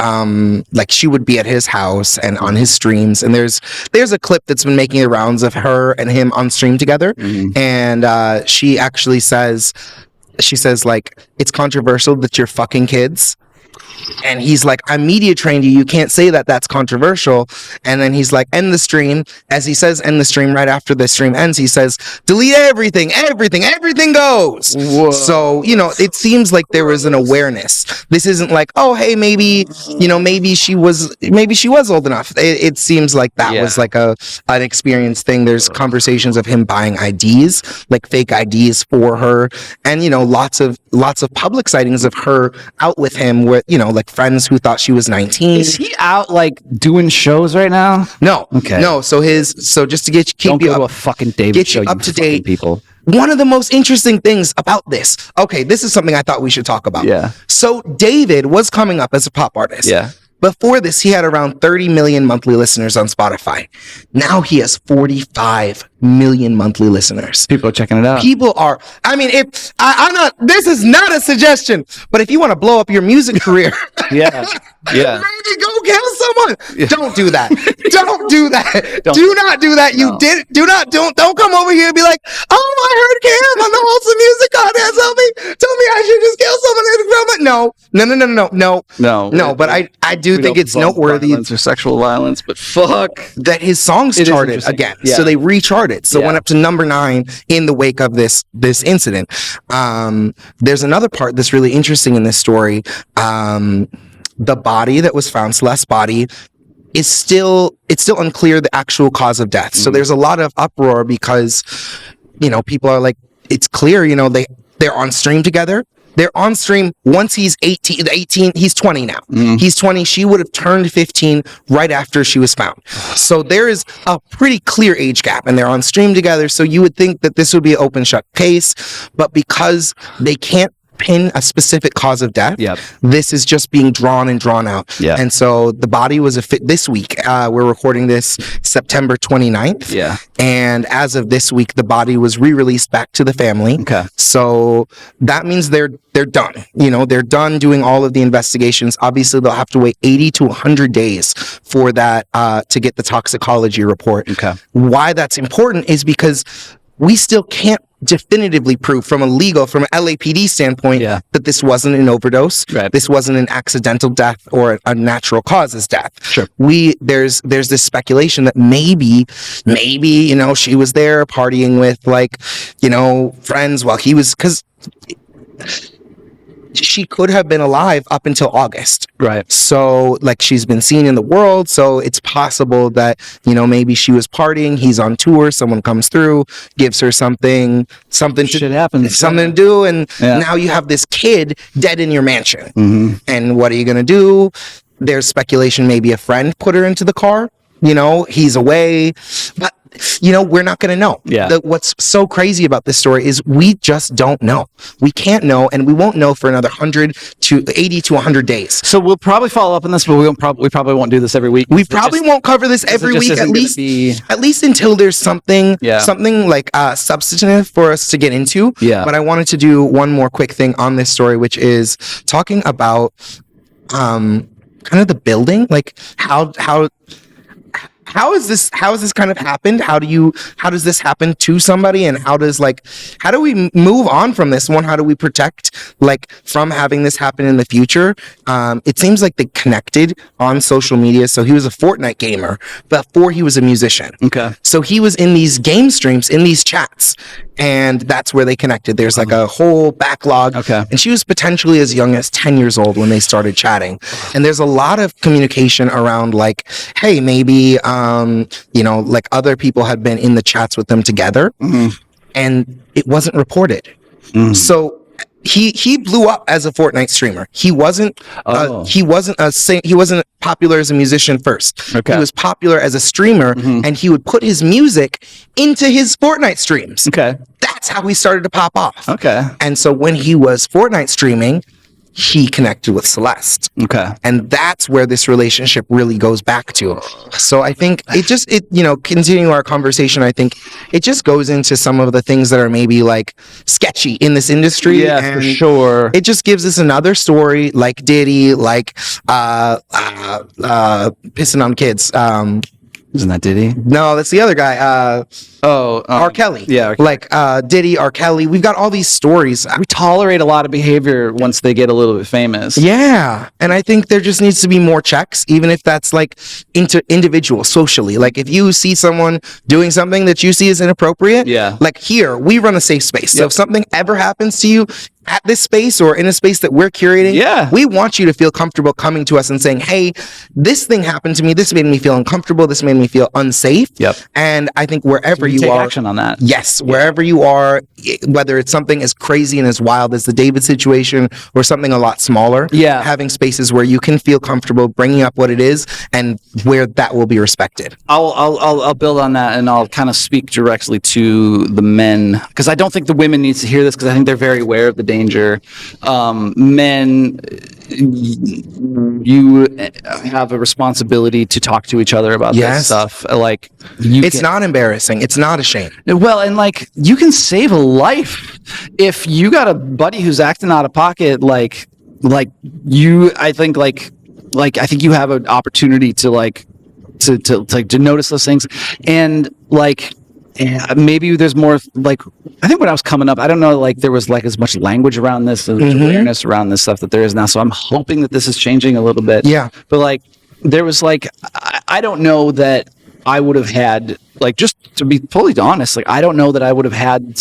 like she would be at his house and on his streams, and there's a clip that's been making the rounds of her and him on stream together, and she actually says like, it's controversial that you're fucking kids. And he's like, I'm media trained you can't say that, that's controversial. And then he's like, end the stream. As he says end the stream, right after the stream ends, he says, delete everything goes. Whoa. So it seems like there was an awareness. This isn't like, oh hey, maybe she was old enough. It seems like that was like an experienced thing. There's conversations of him buying IDs, like fake IDs for her, and lots of public sightings of her out with him with like friends who thought she was 19. Is he out like doing shows right now? No. Okay. No. So just to keep Don't you go up, to a fucking David show, up to date, people. One of the most interesting things about this. Okay, this is something I thought we should talk about. Yeah. So David was coming up as a pop artist. Yeah. Before this, he had around 30 million monthly listeners on Spotify. Now he has 45 million monthly listeners. People are checking it out. People are. I mean, if I'm not. This is not a suggestion, but if you want to blow up your music career, maybe go kill someone. Yeah. Don't do that. Don't do that. Do not do that. You did. Don't come over here and be like, oh, I heard Cam on the Wholesome Music Contest. Tell me I should just kill someone. No. But I do think it's noteworthy. Violence or sexual violence, but fuck that his songs charted again. Yeah. So they recharted. So went up to number 9 in the wake of this incident. There's another part that's really interesting in this story. The body that was found, Celeste's body, it's still unclear the actual cause of death. So there's a lot of uproar because people are like, it's clear, they're on stream together. They're on stream once he's 18, he's 20 now. He's 20. She would have turned 15 right after she was found. So there is a pretty clear age gap, and they're on stream together. So you would think that this would be an open shut case, but because they can't pin a specific cause of death, this is just being drawn out. And so the body was this week. We're recording this September 29th. And as of this week, the body was re-released back to the family. Okay. So that means they're done. They're done doing all of the investigations. Obviously, they'll have to wait 80 to 100 days for that to get the toxicology report. Okay. Why that's important is because we still can't definitively prove from an LAPD standpoint that this wasn't an overdose. Right. This wasn't an accidental death or a natural causes death. Sure. There's this speculation that maybe she was there partying with friends while he was, because she could have been alive up until August. Right. So like she's been seen in the world. So it's possible that, you know, maybe she was partying. He's on tour. Someone comes through, gives her something Shit happens. something to do. And now you have this kid dead in your mansion. Mm-hmm. And what are you going to do? There's speculation. Maybe a friend put her into the car. You know, he's away, but you know, we're not going to know. Yeah. What's so crazy about this story is we just don't know. We can't know, and we won't know for another 80 to 100 days. So we'll probably follow up on this, but we probably won't do this every week. We probably won't cover this every week, at least until there's something like substantive for us to get into. Yeah. But I wanted to do one more quick thing on this story, which is talking about kind of the building, like how has this kind of happened? How does this happen to somebody, and how do we move on from this one? How do we protect from having this happen in the future? It seems like they connected on social media. So he was a Fortnite gamer before he was a musician. Okay. So he was in these game streams, in these chats, and that's where they connected. There's like a whole backlog. Okay. And she was potentially as young as 10 years old when they started chatting. And there's a lot of communication around hey, maybe, you know, other people had been in the chats with them together, and it wasn't reported. So he blew up as a Fortnite streamer. He wasn't popular as a musician first. Okay. He was popular as a streamer, and he would put his music into his Fortnite streams. Okay. That's how he started to pop off. Okay. And so when he was Fortnite streaming, he connected with Celeste. Okay. And that's where this relationship really goes back to. So I think continuing our conversation, I think it just goes into some of the things that are maybe sketchy in this industry. Yeah, and for sure. It just gives us another story like Diddy, pissing on kids. Isn't that Diddy? No, that's the other guy. R. Kelly. Yeah. Diddy, R. Kelly. We've got all these stories. We tolerate a lot of behavior once they get a little bit famous. Yeah. And I think there just needs to be more checks, even if that's individual, socially. If you see someone doing something that you see as inappropriate, here, we run a safe space. So if something ever happens to you at this space or in a space that we're curating, we want you to feel comfortable coming to us and saying, hey, this thing happened to me. This made me feel uncomfortable. This made me feel unsafe. Yep. And I think wherever you take are, action on that. Yes. Wherever you are, whether it's something as crazy and as wild as the David situation or something a lot smaller, having spaces where you can feel comfortable bringing up what it is and where that will be respected. I'll build on that, and I'll kind of speak directly to the men, because I don't think the women needs to hear this, because I think they're very aware of the danger. Men, you have a responsibility to talk to each other about this stuff. It's not embarrassing. It's not a shame. Well, and you can save a life if you got a buddy who's acting out of pocket. I think you have an opportunity to to notice those things, and maybe there's more I think when I was coming up, I don't know, there was as much language around this, awareness around this stuff that there is now. So I'm hoping that this is changing a little bit. Yeah. But there was I don't know that I would have had just to be fully honest, I don't know that I would have had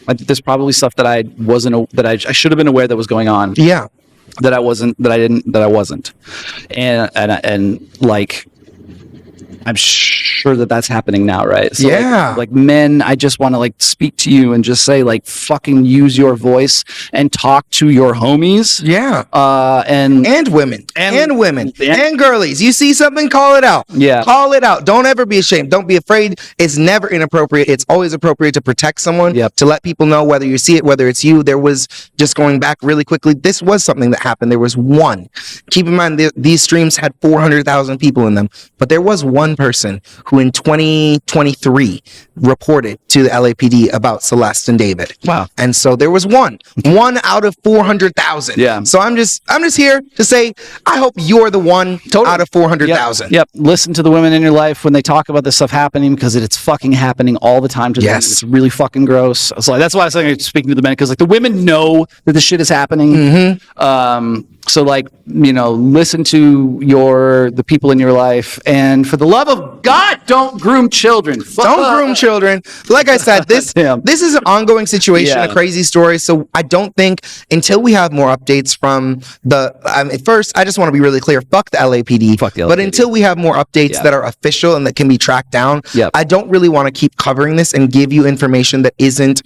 there's probably stuff that I should have been aware that was going on. Yeah. That I wasn't. And I'm sure that that's happening now, right? So men, I just want to speak to you and just say fucking use your voice and talk to your homies. Yeah. And women. And girlies. You see something, call it out. Yeah. Call it out. Don't ever be ashamed. Don't be afraid. It's never inappropriate. It's always appropriate to protect someone, to let people know whether you see it, whether it's you. There was, just going back really quickly, this was something that happened. There was one. Keep in mind, these streams had 400,000 people in them, but there was one person who in 2023 reported to the LAPD about Celeste and David. Wow. And so there was one out of 400,000. Yeah. So I'm just here to say, I hope you're the one out of 400,000. Yep. Listen to the women in your life when they talk about this stuff happening, because it's fucking happening all the time to them. It's really fucking gross. So that's why I was speaking to the men, because the women know that this shit is happening. So like, listen to the people in your life, and for the love of God, don't groom children. Don't groom children. Like I said, this is an ongoing situation, a crazy story. So I don't think until we have more updates from first, I just want to be really clear. Fuck the LAPD. Fuck the LAPD. But until we have more updates that are official and that can be tracked down, I don't really want to keep covering this and give you information that isn't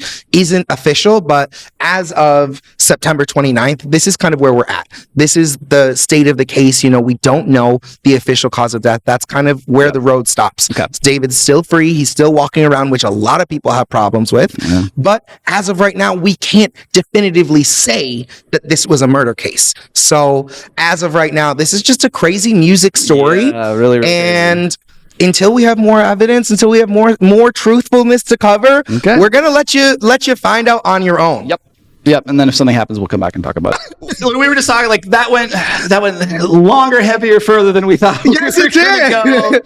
official. But as of September 29th, this is kind of where we're at. This is the state of the case. We don't know the official cause of death. That's kind of where the road stops. Okay. David's still free. He's still walking around, which a lot of people have problems with. Yeah. But as of right now, we can't definitively say that this was a murder case. So as of right now, this is just a crazy music story. Yeah, really, really and crazy. Until we have more evidence, until we have more truthfulness to cover, we're gonna let you find out on your own. Yep, and then if something happens, we'll come back and talk about it. We were just talking like that went longer, heavier, further than we thought. Yes, it did.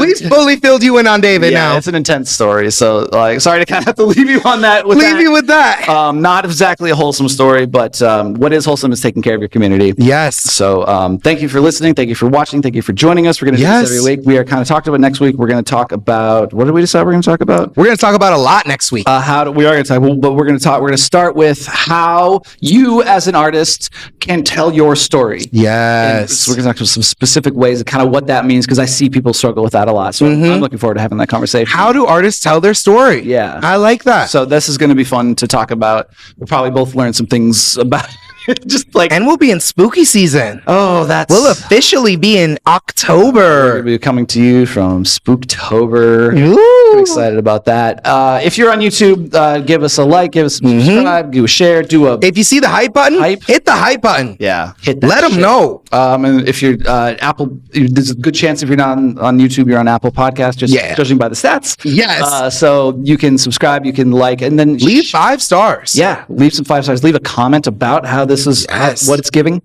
We've fully filled you in on David now. It's an intense story, so sorry to kind of have to leave you on that. Leave you with that. Not exactly a wholesome story, but what is wholesome is taking care of your community. Yes. So thank you for listening. Thank you for watching. Thank you for joining us. We're going to do this every week. We are kind of talked about next week. We're going to talk about what did we decide we're going to talk about? We're going to talk about a lot next week. We are going to talk, but we're going to start with how you as an artist can tell your story. Yes. So we're going to talk about some specific ways and kind of what that means, because I see people struggle with that a lot. So I'm looking forward to having that conversation. How do artists tell their story? Yeah. I like that. So this is going to be fun to talk about. We'll probably both learn some things about and we'll be in spooky season. Oh, we'll officially be in October. We're going to be coming to you from Spooktober. Ooh. I'm excited about that. If you're on YouTube, give us a like, give us a subscribe, do a share, if you see the hype button, hit the hype button. Yeah, hit that. Let them know. And if you're Apple, there's a good chance if you're not on YouTube, you're on Apple Podcast, just judging by the stats. Yes. So you can subscribe, you can like, and then leave 5 stars. Yeah, leave some 5 stars. Leave a comment about how this is what it's giving.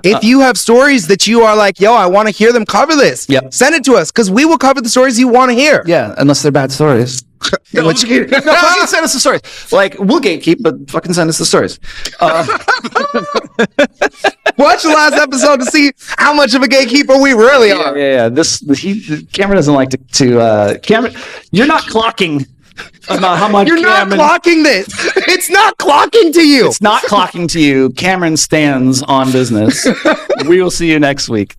If you have stories that you are like, yo, I want to hear them cover this, send it to us, because we will cover the stories you want to hear. Yeah, unless they're bad stories. No, fucking send us the stories. We'll gatekeep, but fucking send us the stories. Watch the last episode to see how much of a gatekeeper we really are. Yeah. Cameron doesn't like to. Cameron, you're not clocking about how much. You're Cameron, not clocking this. It's not clocking to you. It's not clocking to you. Cameron stands on business. We will see you next week.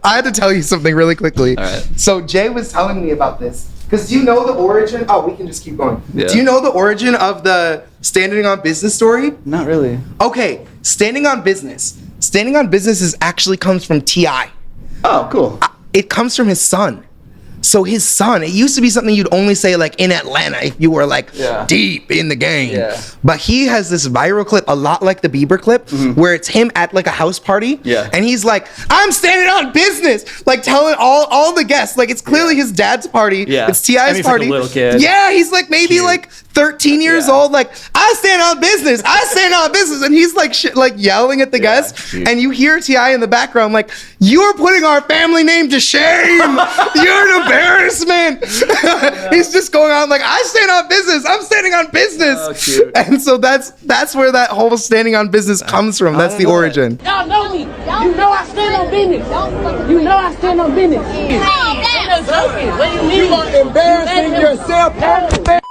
I had to tell you something really quickly. All right. So Jay was telling me about this. Because do you know the origin? Oh, we can just keep going. Yeah. Do you know the origin of the standing on business story? Not really. Okay, standing on business. Standing on business actually comes from T.I. Oh, cool. It comes from his son. So his son, it used to be something you'd only say like in Atlanta if you were like deep in the game. Yeah. But he has this viral clip, a lot like the Bieber clip, where it's him at like a house party. Yeah. And he's like, I'm standing on business, like telling all the guests, like it's clearly his dad's party. Yeah. It's T.I.'s party. Like a little kid. Yeah, he's like maybe like 13 years old, like I stand on business, I stand on business, and he's like like yelling at the guests, and you hear T.I. in the background like, you're putting our family name to shame. You're an embarrassment. He's just going on like, I stand on business, I'm standing on business. Oh, cute. And so that's where that whole standing on business comes from. That's the origin. Y'all know me. You know I stand on business. You know I stand on business. What do you mean? You are embarrassing yourself.